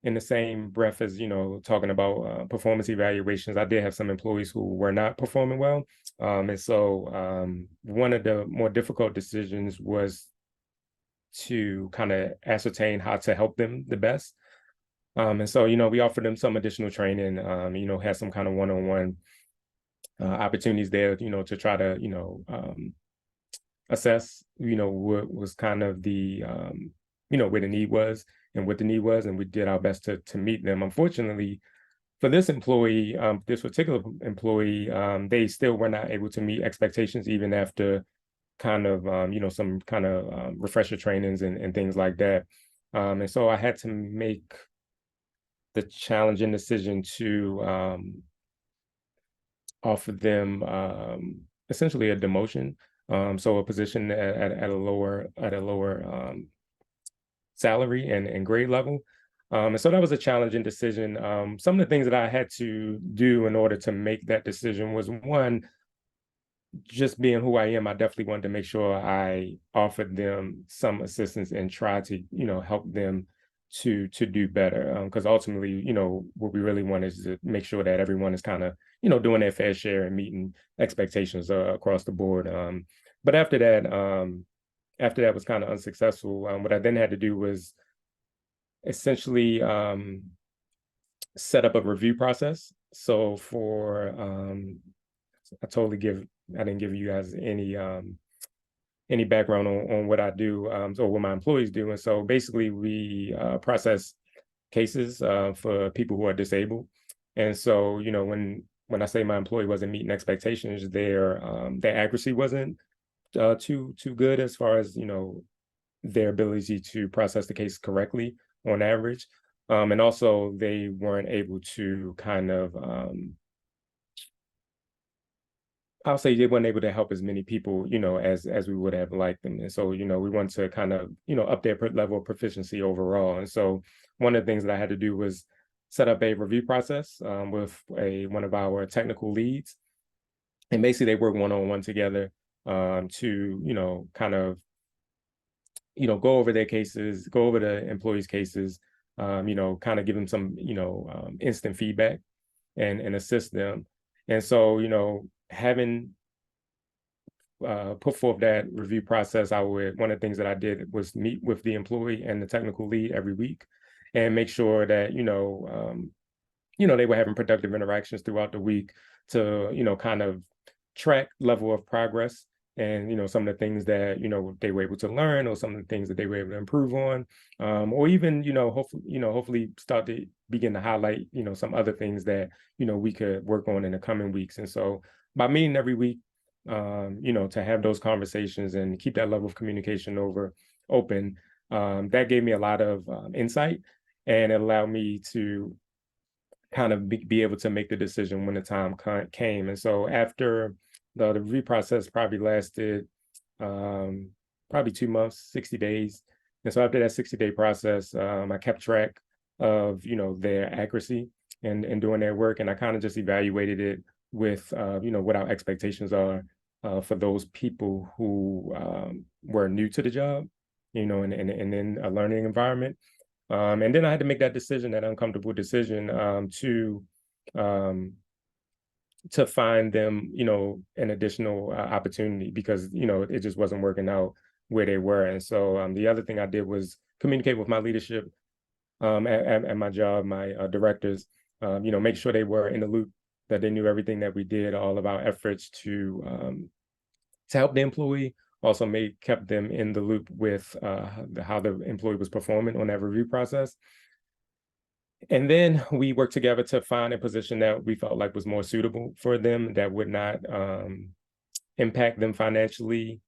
in the same breath as talking about performance evaluations, I did have some employees who were not performing well, and so one of the more difficult decisions was to kind of ascertain how to help them the best. And so we offered them some additional training, had some kind of one-on-one opportunities there, to try to assess what was kind of the where the need was and what the need was, and we did our best to meet them. Unfortunately, for this employee, this particular employee, they still were not able to meet expectations even after kind of some kind of refresher trainings and things like that. And so I had to make the challenging decision to offer them essentially a demotion, so a position at a lower salary and grade level. And so that was a challenging decision. Some of the things that I had to do in order to make that decision was, one, just being who I am, I definitely wanted to make sure I offered them some assistance and try to, help them to do better. Because ultimately, what we really want is to make sure that everyone is kind of, doing their fair share and meeting expectations across the board. But after that was kind of unsuccessful, what I then had to do was essentially set up a review process. So I didn't give you guys any background on what I do, or what my employees do. And so basically we process cases for people who are disabled. And so, when I say my employee wasn't meeting expectations, their accuracy wasn't too good as far as their ability to process the case correctly on average, and also they weren't able to kind of I'll say they weren't able to help as many people as we would have liked them. And so we want to kind of up their level of proficiency overall. And so one of the things that I had to do was set up a review process with one of our technical leads, and basically they work one-on-one together to kind of go over their cases, go over the employees' cases, kind of give them some instant feedback and assist them. And so having put forth that review process, one of the things that I did was meet with the employee and the technical lead every week and make sure that they were having productive interactions throughout the week to kind of track level of progress and some of the things that they were able to learn, or some of the things that they were able to improve on, or even hopefully start to begin to highlight some other things that we could work on in the coming weeks. And so by meeting every week, to have those conversations and keep that level of communication open, that gave me a lot of insight, and it allowed me to kind of be able to make the decision when the time came. And so after the review process probably lasted probably 2 months, 60 days. And so after that 60-day process, I kept track of their accuracy and doing their work, and I kind of just evaluated it with what our expectations are for those people who were new to the job, and in a learning environment. And then I had to make that decision, that uncomfortable decision, to find them, an additional opportunity, because it just wasn't working out where they were. And so the other thing I did was communicate with my leadership at my job, my directors, make sure they were in the loop that they knew everything that we did, all of our efforts to help the employee, also kept them in the loop with how the employee was performing on that review process. And then we worked together to find a position that we felt like was more suitable for them, that would not impact them financially,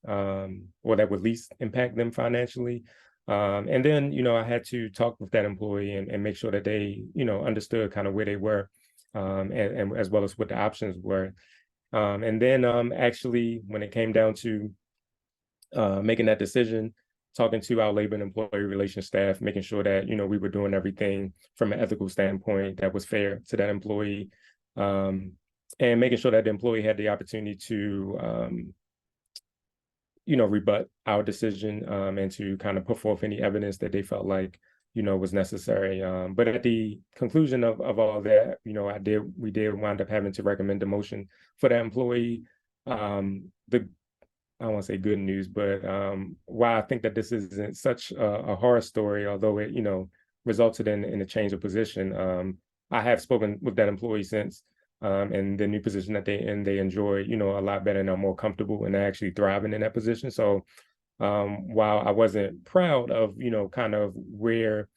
or that would least impact them financially. And then, I had to talk with that employee and make sure that they, understood kind of where they were, and as well as what the options were. And then actually, when it came down to making that decision, talking to our labor and employee relations staff, making sure that, we were doing everything from an ethical standpoint that was fair to that employee, and making sure that the employee had the opportunity to, rebut our decision, and to kind of put forth any evidence that they felt like, was necessary. But at the conclusion of all that, we did wind up having to recommend a motion for that employee. I don't want to say good news, but why I think that this isn't such a horror story, although it, resulted in a change of position. I have spoken with that employee since, and the new position that they enjoy, a lot better and are more comfortable and they're actually thriving in that position. So while I wasn't proud of, kind of where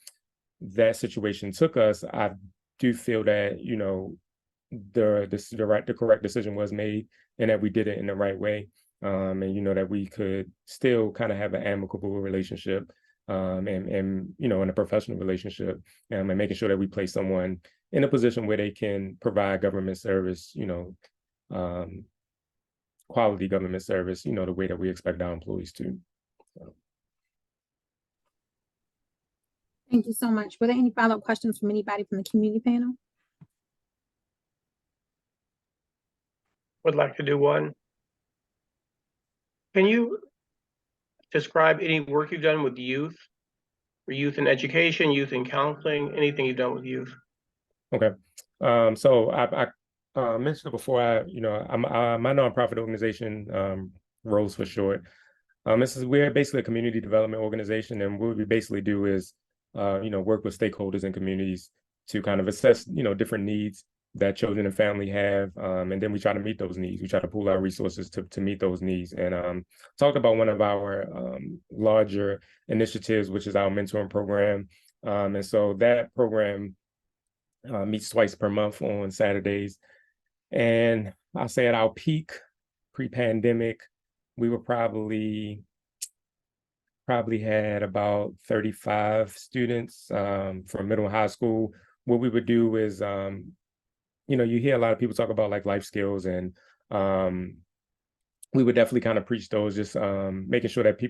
that situation took us, I do feel that, the correct decision was made and that we did it in the right way. And that we could still kind of have an amicable relationship, and in a professional relationship, and making sure that we place someone in a position where they can provide government service, quality government service, the way that we expect our employees to. So. Thank you so much. Were there any follow-up questions from anybody from the community panel? Would like to do one. Can you describe any work you've done with youth, or youth in education, youth in counseling, anything you've done with youth? Okay. So I mentioned it before, my nonprofit organization, ROSE for short. We're basically a community development organization, and what we basically do is, work with stakeholders and communities to kind of assess, different needs that children and family have, and then we try to meet those needs. We try to pool our resources to meet those needs. And talked about one of our larger initiatives, which is our mentoring program. And so that program meets twice per month on Saturdays. And I'll say at our peak, pre-pandemic, we were probably had about 35 students from middle and high school. What we would do is, you hear a lot of people talk about like life skills, and we would definitely kind of preach those, just making sure that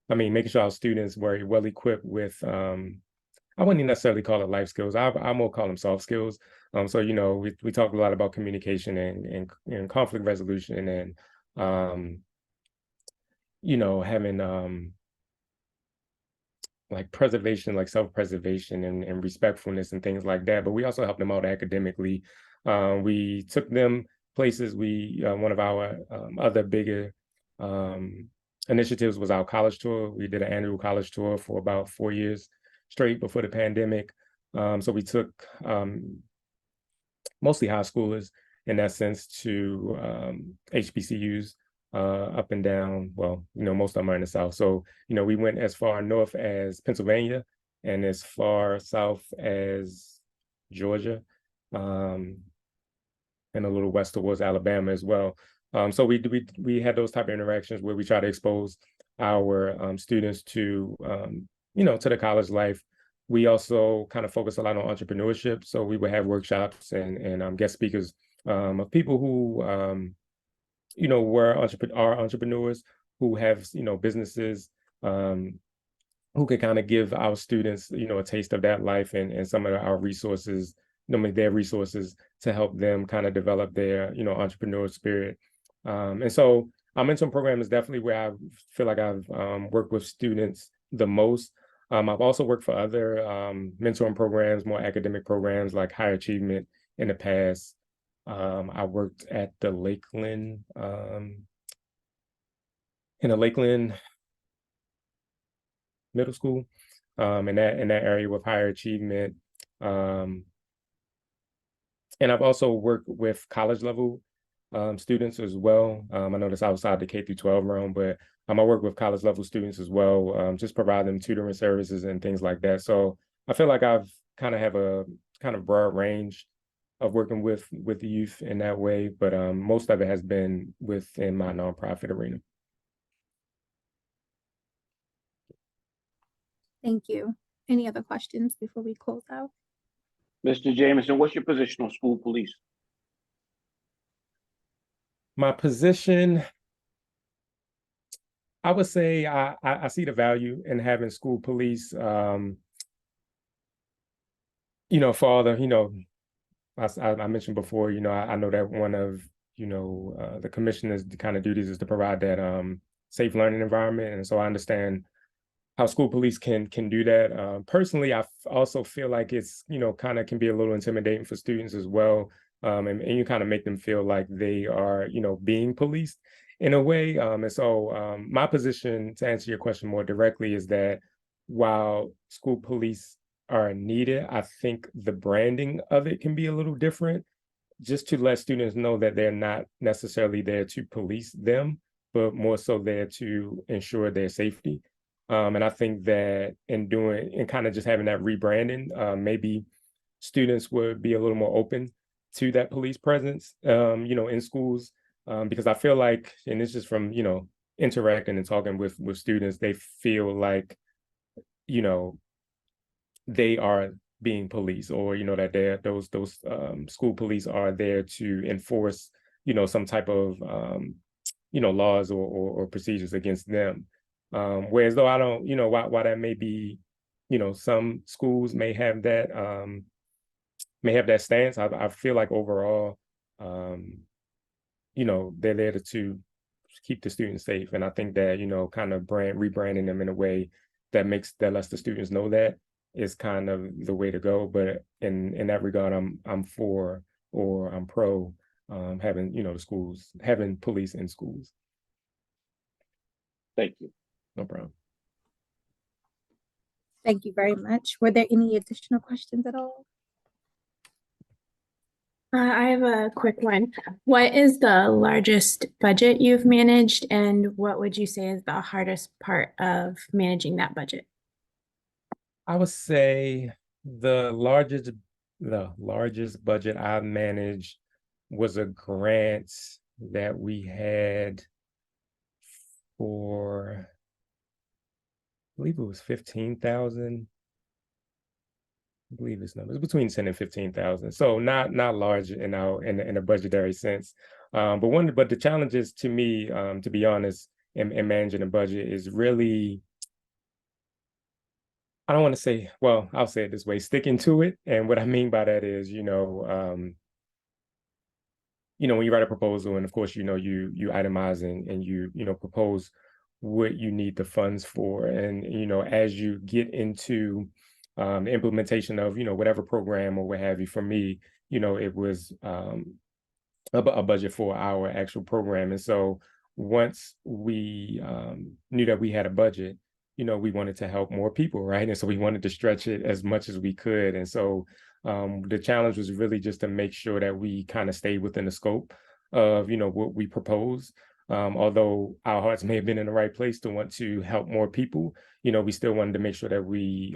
making sure our students were well equipped with, I wouldn't necessarily call it life skills. I more call them soft skills. So, we talk a lot about communication and conflict resolution, and, having like preservation, like self-preservation and respectfulness and things like that. But we also help them out academically. We took them places. One of our other bigger initiatives was our college tour. We did an annual college tour for about 4 years straight before the pandemic. So we took mostly high schoolers in that sense to HBCUs up and down. Well, most of them are in the South. So, we went as far north as Pennsylvania and as far south as Georgia, and a little west towards Alabama as well. So we had those type of interactions where we try to expose our students to, to the college life. We also kind of focus a lot on entrepreneurship. So we would have workshops and guest speakers of people who, are entrepreneurs who have, businesses, who could kind of give our students, a taste of that life and some of our resources, their resources to help them kind of develop their, entrepreneur spirit. And so our mentoring program is definitely where I feel like I've worked with students the most. I've also worked for other mentoring programs, more academic programs like Higher Achievement in the past. I worked at the Lakeland, in a Lakeland middle school, in that area with Higher Achievement. And I've also worked with college level students as well. I know that's outside the K through 12 realm, but I work with college level students as well, just provide them tutoring services and things like that. So I feel like I've kind of have a kind of broad range of working with the youth in that way, but most of it has been within my nonprofit arena. Thank you. Any other questions before we close out? Mr. Jameson, what's your position on school police? My position, I would say I see the value in having school police. For all the, I mentioned before, I know that one of, the commissioner's kind of duties is to provide that safe learning environment. And so I understand how school police can do that. Personally, I also feel like it's, kind of can be a little intimidating for students as well. And you kind of make them feel like they are, being policed in a way. And so my position, to answer your question more directly, is that while school police are needed, I think the branding of it can be a little different, just to let students know that they're not necessarily there to police them, but more so there to ensure their safety. And I think that in doing and kind of just having that rebranding, maybe students would be a little more open to that police presence, in schools, because I feel like, and it's just from, interacting and talking with students, they feel like, they are being policed, or, that those school police are there to enforce, some type of, laws or procedures against them. Whereas though I don't, why that may be, some schools may have that stance. I feel like overall, they're there to keep the students safe. And I think that, kind of rebranding them in a way that lets the students know that is kind of the way to go. But in that regard, I'm for, or I'm pro having, the schools, having police in schools. Thank you. No problem. Thank you very much. Were there any additional questions at all? I have a quick one. What is the largest budget you've managed, and what would you say is the hardest part of managing that budget? I would say the largest budget I managed was a grant that we had for, I believe it was 15,000. I believe it's numbers between 10 and 15,000. So not large in a budgetary sense. But the challenges to me, to be honest, in managing a budget is really, I don't want to say, well, I'll say it this way, sticking to it. And what I mean by that is, when you write a proposal, and of course, you itemize and you propose what you need the funds for. And, as you get into the implementation of, whatever program or what have you, for me, it was a budget for our actual program. And so once we knew that we had a budget, we wanted to help more people, right? And so we wanted to stretch it as much as we could. And so the challenge was really just to make sure that we kind of stayed within the scope of, what we proposed. Although our hearts may have been in the right place to want to help more people, we still wanted to make sure that we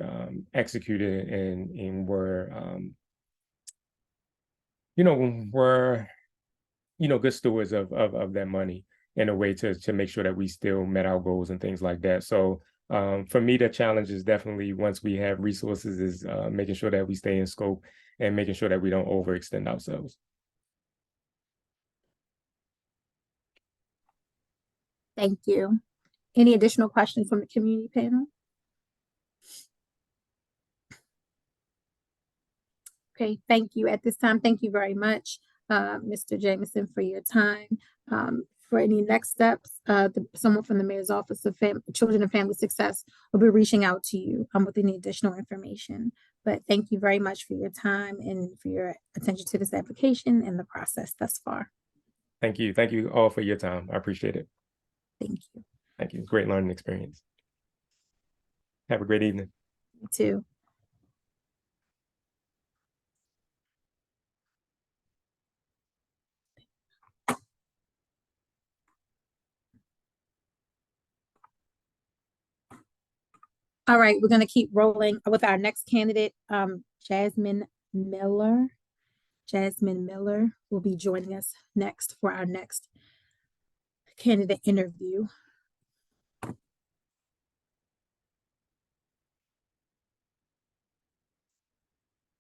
executed and were, good stewards of that money in a way to make sure that we still met our goals and things like that. So for me, the challenge is definitely, once we have resources, is making sure that we stay in scope and making sure that we don't overextend ourselves. Thank you. Any additional questions from the community panel? Okay, thank you. At this time, thank you very much, Mr. Jameson, for your time. For any next steps, someone from the Mayor's Office of Children and Family Success will be reaching out to you with any additional information. But thank you very much for your time and for your attention to this application and the process thus far. Thank you. Thank you all for your time. I appreciate it. Thank you. Thank you. Great learning experience. Have a great evening. You too. All right, we're gonna keep rolling with our next candidate, Jasmine Miller. Jasmine Miller will be joining us next for our next candidate interview.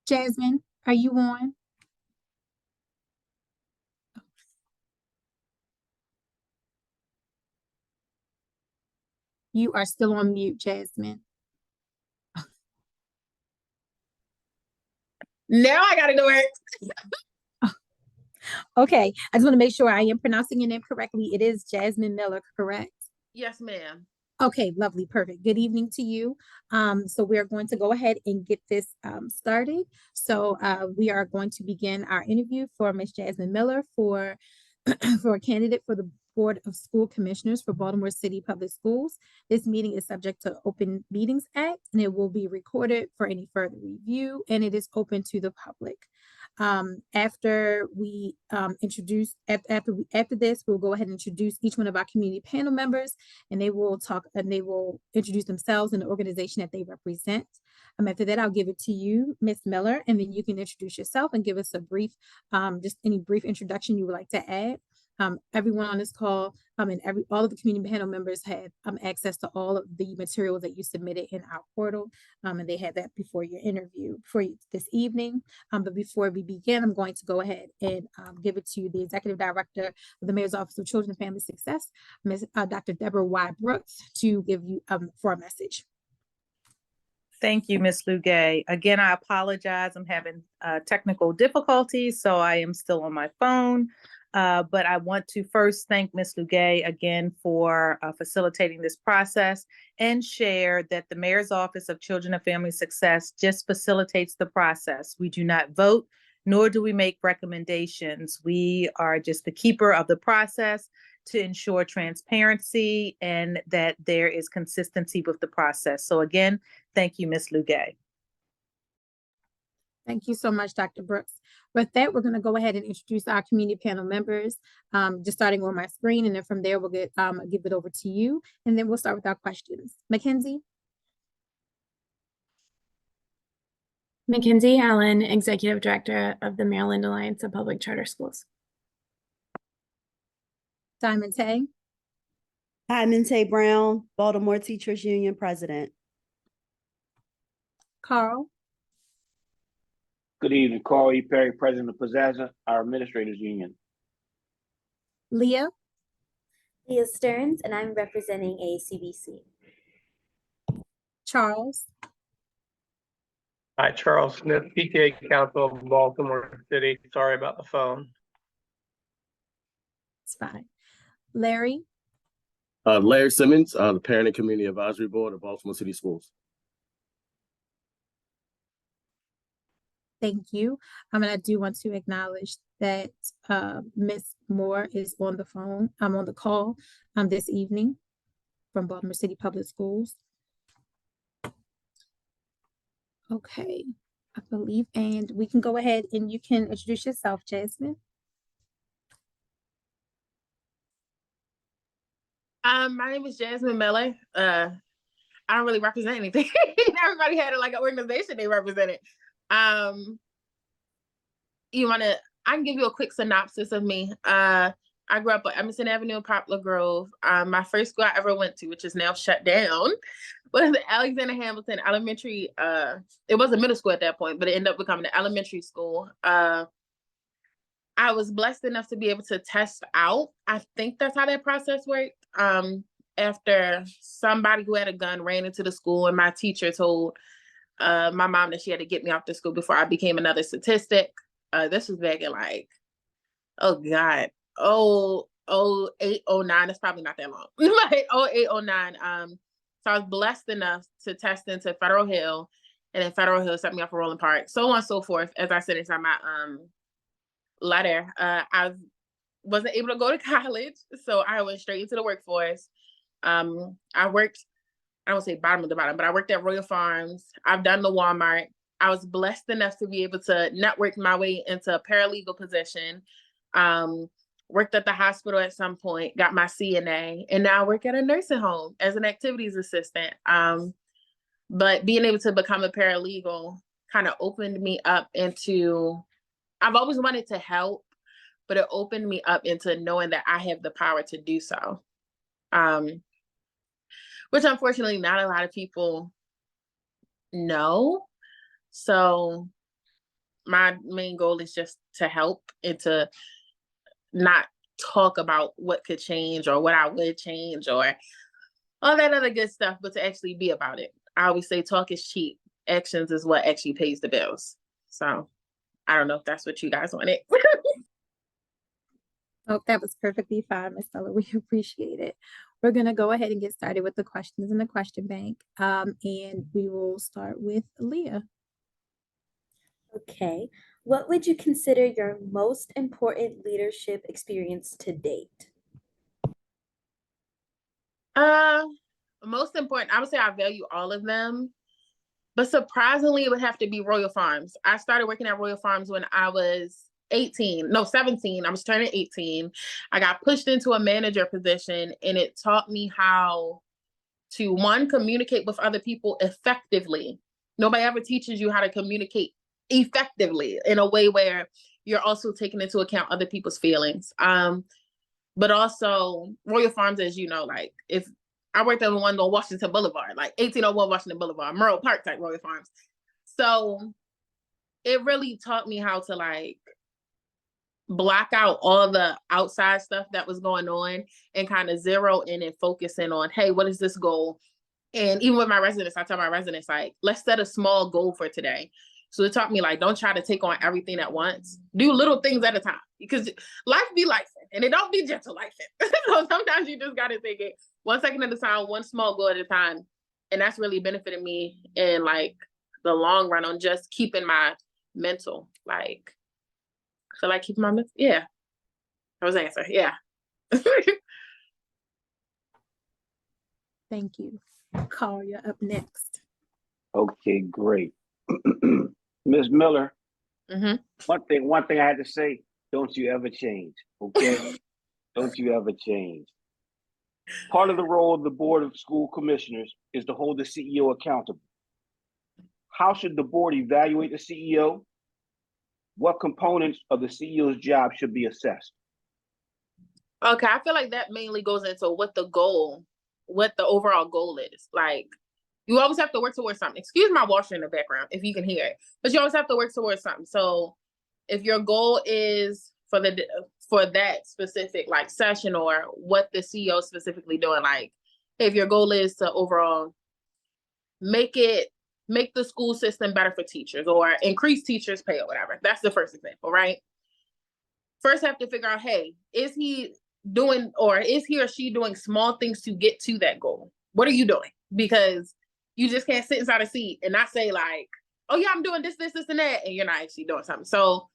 Jasmine, are you on? You are still on mute, Jasmine. Now I gotta do it. Okay, I just want to make sure I am pronouncing your name correctly. It is Jasmine Miller, correct? Yes, ma'am. Okay, lovely, perfect. Good evening to you. So we're going to go ahead and get this started. So we are going to begin our interview for Ms. Jasmine Miller for for a candidate for the Board of School Commissioners for Baltimore City Public Schools. This meeting is subject to Open Meetings Act, and it will be recorded for any further review, and it is open to the public. After we after this, we'll go ahead and introduce each one of our community panel members, and they will talk and they will introduce themselves and the organization that they represent. After that, I'll give it to you, Ms. Miller, and then you can introduce yourself and give us a brief, just any brief introduction you would like to add. Everyone on this call, and all of the community panel members had access to all of the materials that you submitted in our portal, and they had that before your interview for you this evening. But before we begin, I'm going to go ahead and give it to the Executive Director of the Mayor's Office of Children and Family Success, Dr. Deborah Y. Brooks, to give you for a message. Thank you, Ms. Lugay. Again, I apologize. I'm having technical difficulties, so I am still on my phone. But I want to first thank Ms. Lugay again for facilitating this process and share that the Mayor's Office of Children and Family Success just facilitates the process. We do not vote, nor do we make recommendations. We are just the keeper of the process to ensure transparency and that there is consistency with the process. So again, thank you, Ms. Lugay. Thank you so much, Dr. Brooks. With that, we're going to go ahead and introduce our community panel members, just starting on my screen, and then from there, we'll give it over to you, and then we'll start with our questions. Mackenzie? Mackenzie Allen, Executive Director of the Maryland Alliance of Public Charter Schools. Diamond Tay? Diamond Tay Brown, Baltimore Teachers Union President. Carl? Good evening, Carl E. Perry, President of Pizzazza, our Administrators Union. Leah? Leah Stearns, and I'm representing ACBC. Charles? Hi, Charles Smith, PTA Council of Baltimore City. Sorry about the phone. It's fine. Larry? Larry Simmons, the Parent and Community Advisory Board of Baltimore City Schools. Thank you. And I do want to acknowledge that Ms. Moore is on the phone. I'm on the call this evening from Baltimore City Public Schools. Okay, I believe, and we can go ahead and you can introduce yourself, Jasmine. My name is Jasmine Miller. I don't really represent anything. Everybody had like an organization they represented. I can give you a quick synopsis of me. I grew up at Emerson Avenue in Poplar Grove. My first school I ever went to, which is now shut down, was the Alexander Hamilton Elementary. It was a middle school at that point, but it ended up becoming an elementary school. I was blessed enough to be able to test out. I think that's how that process worked. After somebody who had a gun ran into the school, and my teacher told my mom that she had to get me off the school before I became another statistic. This was back in like, oh God, 08, 09. It's probably not that long. Like 08, 09. So I was blessed enough to test into Federal Hill, and then Federal Hill set me up for Roland Park, so on and so forth. As I said inside my letter, I wasn't able to go to college, so I went straight into the workforce. I worked, I don't say bottom of the bottom, but I worked at Royal Farms. I've done the Walmart. I was blessed enough to be able to network my way into a paralegal position. Worked at the hospital at some point, got my CNA, and now I work at a nursing home as an activities assistant. But being able to become a paralegal kind of opened me up into, I've always wanted to help, but it opened me up into knowing that I have the power to do so. Which unfortunately not a lot of people know. So my main goal is just to help and to not talk about what could change or what I would change or all that other good stuff, but to actually be about it. I always say talk is cheap. Actions is what actually pays the bills. So I don't know if that's what you guys wanted. Oh, that was perfectly fine, Ms. Miller. We appreciate it. We're going to go ahead and get started with the questions in the question bank. And we will start with Leah. Okay. What would you consider your most important leadership experience to date? Most important, I would say I value all of them, but surprisingly, it would have to be Royal Farms. I started working at Royal Farms when I was 17. I was turning 18. I got pushed into a manager position, and it taught me how to, one, communicate with other people effectively. Nobody ever teaches you how to communicate effectively in a way where you're also taking into account other people's feelings. But also Royal Farms, as you know, like if I worked on one on Washington Boulevard, like 1801 Washington Boulevard, Merle Park type Royal Farms. So it really taught me how to like block out all the outside stuff that was going on and kind of zero in and focus in on, hey, what is this goal? And even with my residents, I tell my residents, like, let's set a small goal for today. So it taught me, like, don't try to take on everything at once. Do little things at a time, because life be life, and it don't be gentle life. So sometimes you just got to take it 1 second at a time, one small goal at a time. And that's really benefited me in, like, the long run on just keeping my mental, like, so like keeping my mental, yeah. That was the answer, yeah. Thank you. Carl, you're up next. Okay, great. Ms. Miller, Mm-hmm. one thing I had to say, don't you ever change, okay? Don't you ever change. Part of the role of the Board of School Commissioners is to hold the CEO accountable. How should the board evaluate the CEO? What components of the CEO's job should be assessed? Okay, I feel like that mainly goes into what the overall goal is. Like, you always have to work towards something. Excuse my washer in the background if you can hear it, but you always have to work towards something. So if your goal is for that specific like session or what the CEO is specifically doing, like if your goal is to overall make the school system better for teachers or increase teachers' pay or whatever, that's the first example, right? First, have to figure out, hey, is he or she doing small things to get to that goal? What are you doing? Because you just can't sit inside a seat and not say like, oh yeah, I'm doing this, and that, and you're not actually doing something. So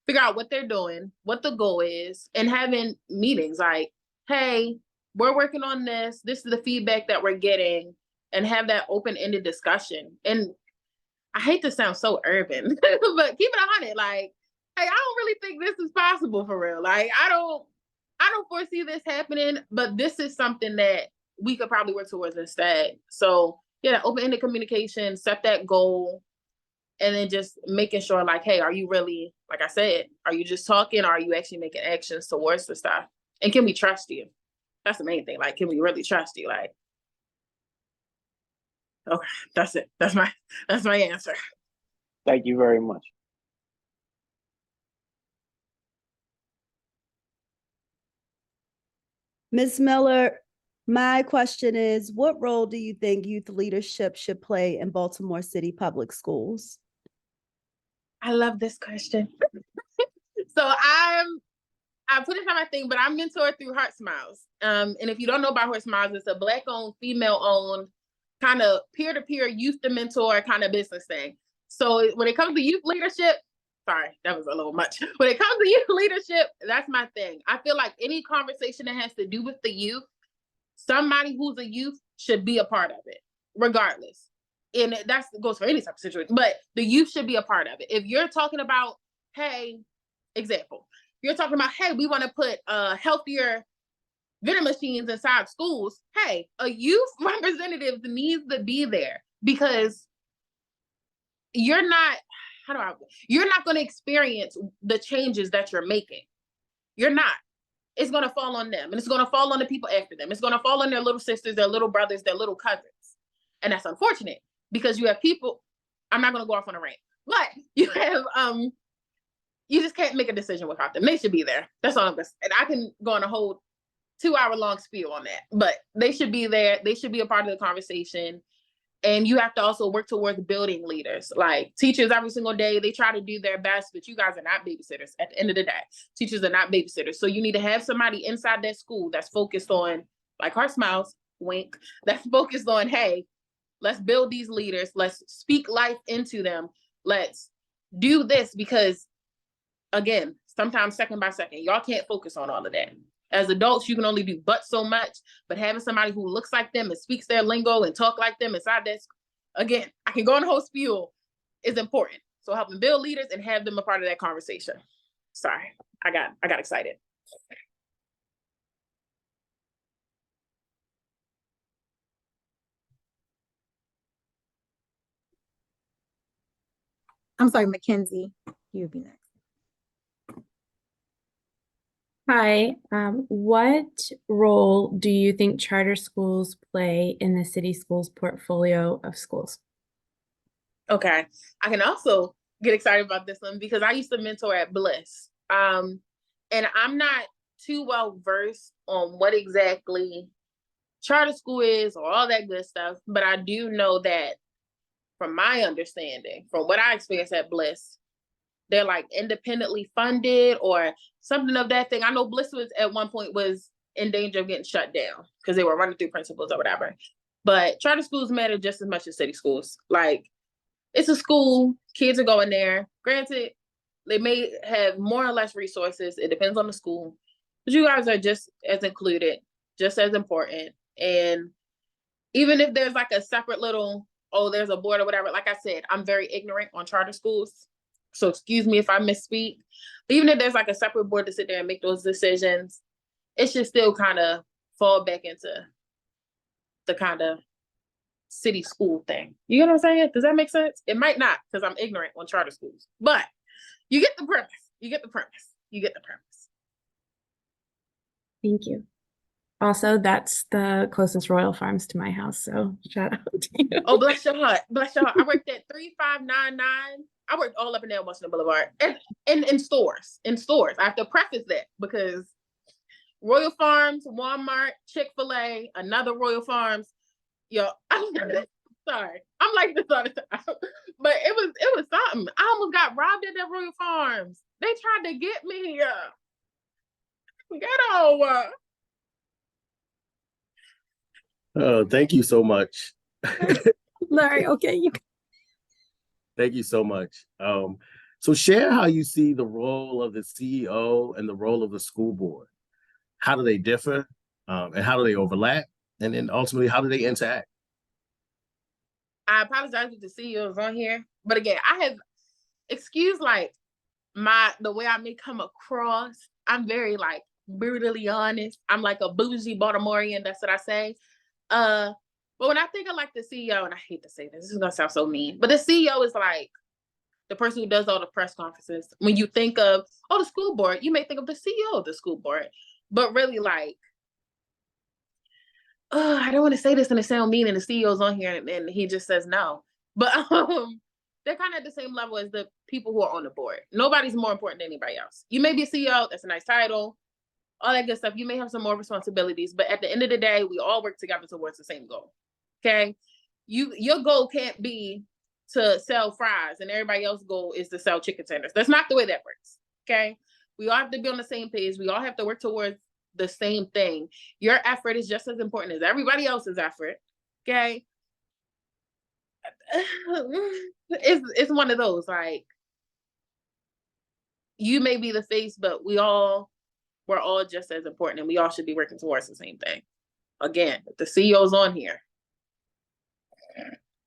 figure out what they're doing, what the goal is, and having meetings like, hey, we're working on this. This is the feedback that we're getting, and have that open-ended discussion. And I hate to sound so urban, but keep it 100. Like, hey, I don't really think this is possible for real. Like, I don't foresee this happening, but this is something that we could probably work towards instead. So yeah, open-ended communication, set that goal, and then just making sure like, hey, are you really, like I said, are you just talking or are you actually making actions towards the stuff? And can we trust you? That's the main thing. Like, can we really trust you? Like, okay, that's it. That's my answer. Thank you very much. Ms. Miller, my question is, what role do you think youth leadership should play in Baltimore City Public Schools? I love this question. So I put it on my thing, but I'm mentored through Heart Smiles. And if you don't know about Heart Smiles, it's a Black-owned, female-owned kind of peer-to-peer youth to mentor kind of business thing. So when it comes to youth leadership, sorry, that was a little much. When it comes to youth leadership, that's my thing. I feel like any conversation that has to do with the youth, somebody who's a youth should be a part of it, regardless. And that goes for any type of situation, but the youth should be a part of it. If you're talking about, hey, example, you're talking about, hey, we want to put healthier vending machines inside schools. Hey, a youth representative needs to be there because you're not going to experience the changes that you're making. You're not. It's going to fall on them, and it's going to fall on the people after them. It's going to fall on their little sisters, their little brothers, their little cousins. And that's unfortunate because you have people, I'm not going to go off on a rant, but you have, you just can't make a decision without them. They should be there. That's all I'm going to say. And I can go on a whole 2-hour-long spiel on that, but they should be there. They should be a part of the conversation. And you have to also work towards building leaders. Like teachers every single day, they try to do their best, but you guys are not babysitters at the end of the day. Teachers are not babysitters. So you need to have somebody inside that school that's focused on, like Heart Smiles, wink, that's focused on, hey, let's build these leaders. Let's speak life into them. Let's do this because, again, sometimes second by second, y'all can't focus on all of that. As adults, you can only do but so much, but having somebody who looks like them and speaks their lingo and talk like them inside that, again, I can go on a whole spiel, is important. So helping build leaders and have them a part of that conversation. Sorry, I got excited. I'm sorry, Mackenzie, you'd be next. Hi, what role do you think charter schools play in the city schools portfolio of schools? Okay, I can also get excited about this one because I used to mentor at Bliss. And I'm not too well versed on what exactly charter school is or all that good stuff, but I do know that from my understanding, from what I experienced at Bliss, they're like independently funded or something of that thing. I know Bliss was at one point was in danger of getting shut down because they were running through principals or whatever. But charter schools matter just as much as city schools. Like it's a school, kids are going there. Granted, they may have more or less resources. It depends on the school. But you guys are just as included, just as important. And even if there's like a separate little, oh, there's a board or whatever, like I said, I'm very ignorant on charter schools. So excuse me if I misspeak. But even if there's like a separate board to sit there and make those decisions, it should still kind of fall back into the kind of city school thing. You get what I'm saying? Does that make sense? It might not because I'm ignorant on charter schools, but you get the premise. You get the premise. You get the premise. Thank you. Also, that's the closest Royal Farms to my house, so shout out to you. Oh, bless your heart. Bless your heart. I worked at 3599. I worked all up and down Washington Boulevard and in stores. In stores. I have to preface that because Royal Farms, Walmart, Chick-fil-A, another Royal Farms. Yo, I'm sorry. I'm like this all the time. But it was something. I almost got robbed at that Royal Farms. They tried to get me. Ghetto. Thank you so much. Larry, okay, you. Thank you so much. So share how you see the role of the CEO and the role of the school board. How do they differ? And how do they overlap? And then ultimately, how do they interact? I apologize if the CEO is on here. But again, I have excuse like the way I may come across. I'm very like brutally honest. I'm like a bougie Baltimorean. That's what I say. But when I think of like the CEO, and I hate to say this is gonna sound so mean, but the CEO is like the person who does all the press conferences. When you think of, oh, the school board, you may think of the CEO of the school board, but really like, I don't want to say this and it sound mean and the CEO's on here and he just says no, but they're kind of at the same level as the people who are on the board. Nobody's more important than anybody else. You may be a CEO, that's a nice title, all that good stuff. You may have some more responsibilities, but at the end of the day, we all work together towards the same goal. Okay. Your goal can't be to sell fries and everybody else's goal is to sell chicken tenders. That's not the way that works. Okay. We all have to be on the same page. We all have to work towards the same thing. Your effort is just as important as everybody else's effort. Okay. It's one of those, like, you may be the face, but we're all just as important and we all should be working towards the same thing. Again, if the CEO's on here,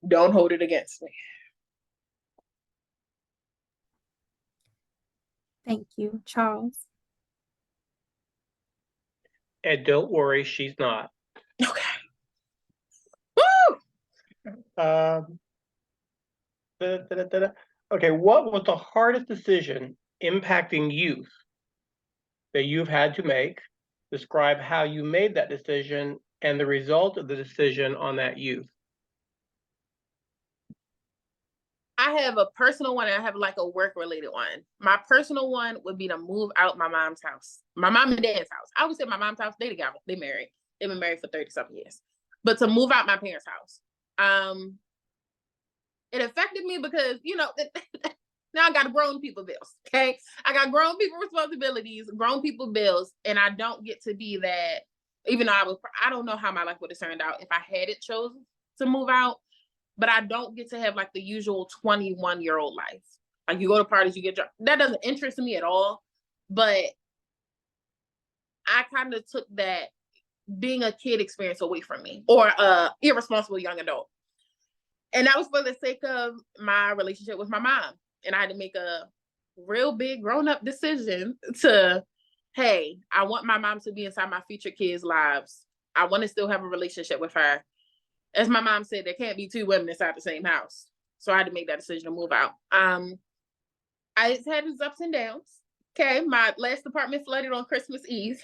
don't hold it against me. Thank you, Charles. And don't worry, she's not. Okay. Woo! Um, Okay, what was the hardest decision impacting youth that you've had to make? Describe how you made that decision and the result of the decision on that youth. I have a personal one and I have like a work related one. My personal one would be to move out my mom's house, my mom and dad's house. I would say my mom's house, they together, they married. They've been married for 30-something years. But to move out my parents' house, it affected me because, you know, now I got grown people bills, okay? I got grown people responsibilities, grown people bills, and I don't get to be that, even though I don't know how my life would have turned out if I hadn't chosen to move out, but I don't get to have like the usual 21-year-old life. Like you go to parties, you get drunk. That doesn't interest me at all, but I kind of took that being a kid experience away from me, or irresponsible young adult. And that was for the sake of my relationship with my mom. And I had to make a real big grown-up decision to, hey, I want my mom to be inside my future kids' lives. I want to still have a relationship with her. As my mom said, there can't be two women inside the same house. So I had to make that decision to move out. I had its ups and downs. Okay, my last apartment flooded on Christmas Eve.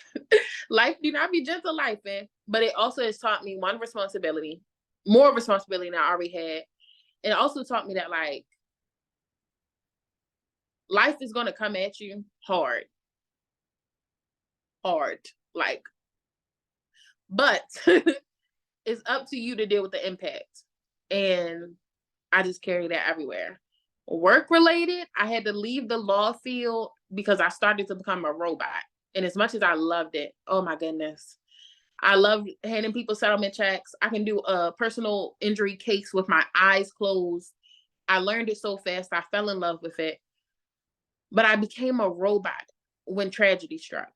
Life do not be gentle life in, but it also has taught me one responsibility, more responsibility than I already had. And it also taught me that like, life is going to come at you hard, like, but it's up to you to deal with the impact. And I just carry that everywhere. Work related, I had to leave the law field because I started to become a robot. And as much as I loved it, oh my goodness, I love handing people settlement checks. I can do a personal injury case with my eyes closed. I learned it so fast. I fell in love with it. But I became a robot when tragedy struck.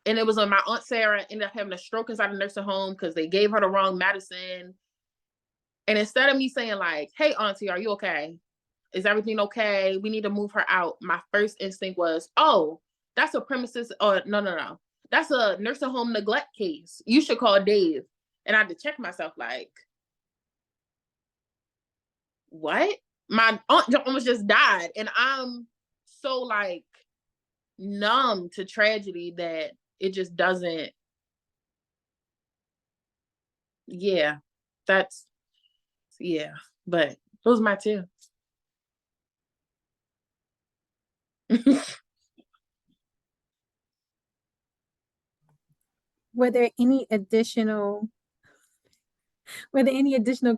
And it was when my Aunt Sarah ended up having a stroke inside a nursing home because they gave her the wrong medicine. And instead of me saying like, hey, Auntie, are you okay? Is everything okay? We need to move her out. My first instinct was, oh, that's a premises. Oh, no. That's a nursing home neglect case. You should call Dave. And I had to check myself like, what? My aunt almost just died. And I'm so like numb to tragedy that it just doesn't. Yeah, but those are my two. Were there any additional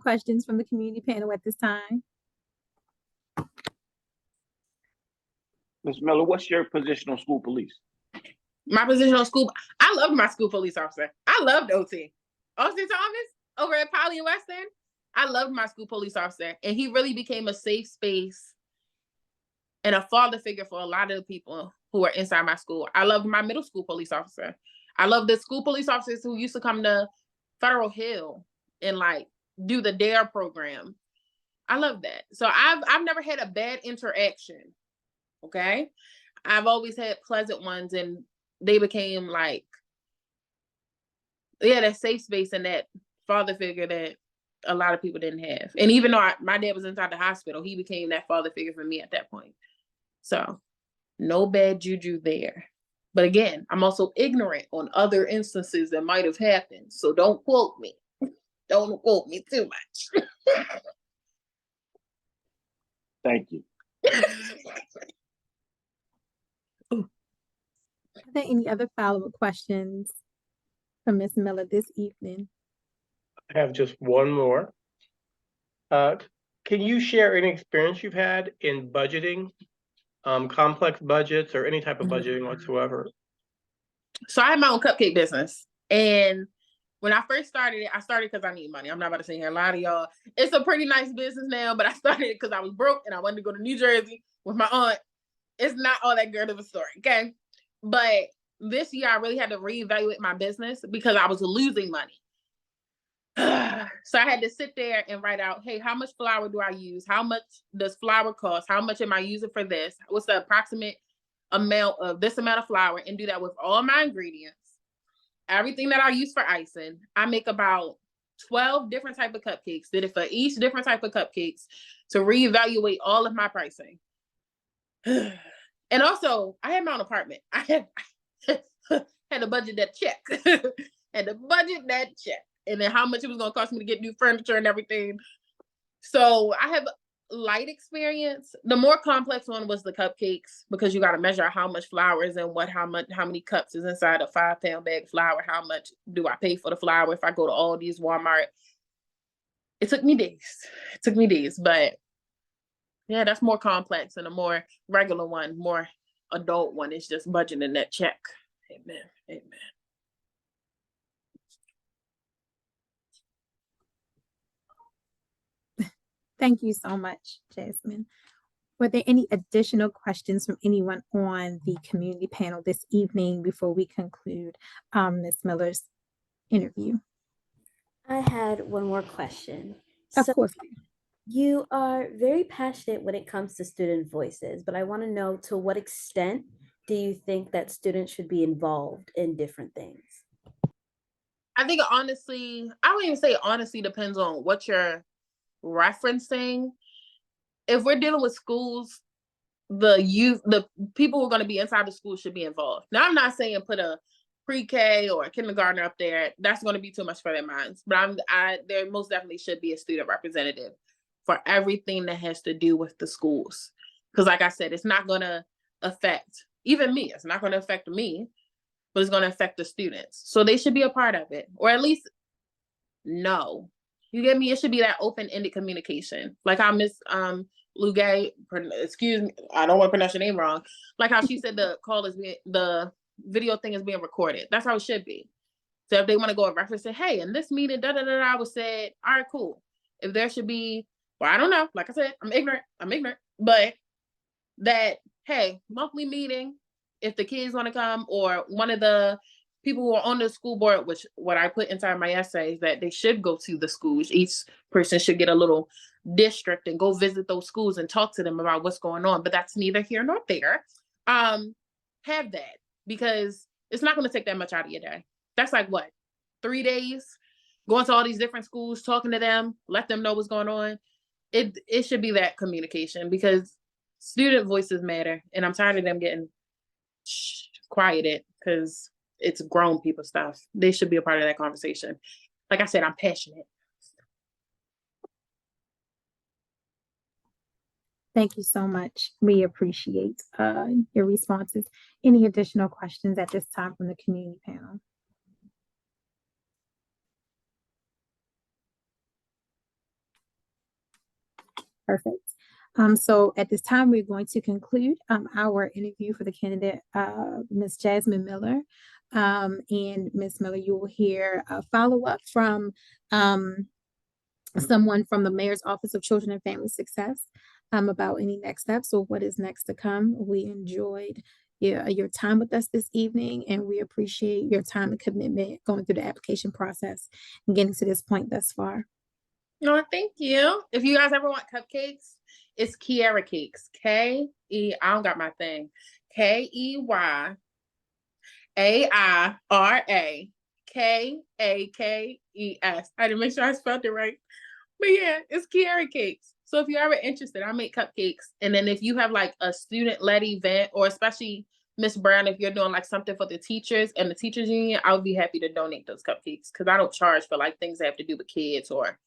questions from the community panel at this time? Ms. Miller, what's your position on school police? My position on school, I loved my school police officer. I loved OT. Austin Thomas over at Poly and West End. I loved my school police officer. And he really became a safe space and a father figure for a lot of the people who are inside my school. I loved my middle school police officer. I love the school police officers who used to come to Federal Hill and like do the DARE program. I love that. So I've never had a bad interaction. Okay. I've always had pleasant ones, and they became like, that safe space and that father figure that a lot of people didn't have. And even though my dad was inside the hospital, he became that father figure for me at that point. So no bad juju there. But again, I'm also ignorant on other instances that might have happened. So don't quote me. Don't quote me too much. Thank you. Are there any other follow-up questions from Ms. Miller this evening? I have just one more. Can you share any experience you've had in budgeting, complex budgets or any type of budgeting whatsoever? So I had my own cupcake business. And when I first started it, I started because I need money. I'm not about to sit here and lie to y'all. It's a pretty nice business now, but I started it because I was broke and I wanted to go to New Jersey with my aunt. It's not all that good of a story, okay? But this year I really had to reevaluate my business because I was losing money. So I had to sit there and write out, hey, how much flour do I use? How much does flour cost? How much am I using for this? What's the approximate amount of this amount of flour? And do that with all my ingredients. Everything that I use for icing. I make about 12 different type of cupcakes, did it for each different type of cupcakes to reevaluate all of my pricing. And also, I had my own apartment. I had a budget that check. Had a budget that check. And then how much it was going to cost me to get new furniture and everything. So I have light experience. The more complex one was the cupcakes, because you got to measure how much flour is in what, how many cups is inside a 5-pound bag of flour, how much do I pay for the flour if I go to Aldi's, Walmart. It took me days, but yeah, that's more complex. And a more regular one, more adult one is just budgeting that check. Amen. Thank you so much, Jasmine. Were there any additional questions from anyone on the community panel this evening before we conclude Ms. Miller's interview? I had one more question. Of course. You are very passionate when it comes to student voices, but I want to know, to what extent do you think that students should be involved in different things? I think honestly, I would even say honestly depends on what you're referencing. If we're dealing with schools, the youth, the people who are going to be inside the school should be involved. Now, I'm not saying put a pre-K or a kindergartner up there. That's going to be too much for their minds. But there most definitely should be a student representative for everything that has to do with the schools. Because like I said, it's not going to affect even me. It's not going to affect me, but it's going to affect the students. So they should be a part of it, or at least know. You get me? It should be that open-ended communication. Like how Miss Lugay, excuse me, I don't want to pronounce your name wrong. Like how she said the video thing is being recorded. That's how it should be. So if they want to go and reference it, hey, in this meeting, was said, all right, cool. If there should be, well, I don't know. Like I said, I'm ignorant. But that, hey, monthly meeting, if the kids want to come, or one of the people who are on the school board, which what I put inside my essay is that they should go to the schools. Each person should get a little district and go visit those schools and talk to them about what's going on. But that's neither here nor there. Have that, because it's not going to take that much out of your day. That's like what, 3 days? Going to all these different schools, talking to them, let them know what's going on. It should be that communication, because student voices matter. And I'm tired of them getting quieted because it's grown people stuff. They should be a part of that conversation. Like I said, I'm passionate. Thank you so much. We appreciate your responses. Any additional questions at this time from the community panel? Perfect. So at this time, we're going to conclude our interview for the candidate, Ms. Jasmine Miller. And Ms. Miller, you will hear a follow-up from someone from the Mayor's Office of Children and Family Success about any next steps or what is next to come. We enjoyed your time with us this evening, and we appreciate your time and commitment going through the application process and getting to this point thus far. No, thank you. If you guys ever want cupcakes, it's Keyera Cakes. I don't got my thing. KEYAIRA KAKES. I had to make sure I spelled it right. But yeah, it's Keyera Cakes. So if you're ever interested, I make cupcakes. And then if you have like a student-led event, or especially Miss Brown, if you're doing like something for the teachers and the teachers union, I would be happy to donate those cupcakes, because I don't charge for like things that have to do with kids or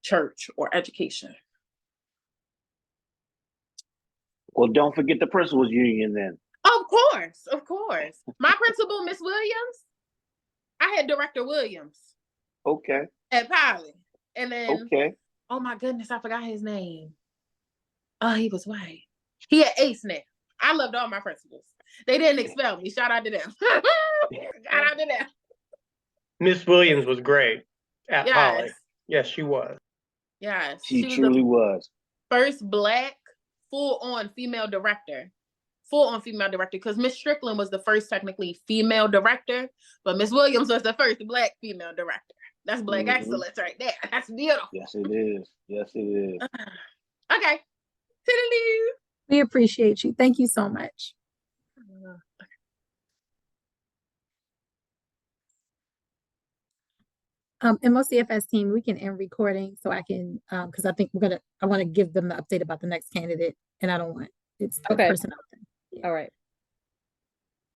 church or education. Well, don't forget the principals union then. Of course. My principal, Miss Williams, I had Director Williams. Okay. At Pilot. And then, okay. Oh my goodness, I forgot his name. Oh, he was white. He had Ace now. I loved all my principals. They didn't expel me. Shout out to them. Shout out to them. Miss Williams was great at Poly. Yes. Yes, she was. Yes. She truly was. First Black full-on female director. Because Miss Strickland was the first technically female director, but Miss Williams was the first Black female director. That's Black excellence right there. That's beautiful. Yes, it is. Yes, it is. Okay. Toodaloo. We appreciate you. Thank you so much. MOCFS team, we can end recording so I can, because I think I want to give them the update about the next candidate, and I don't want, it's the Okay. personnel thing. All right.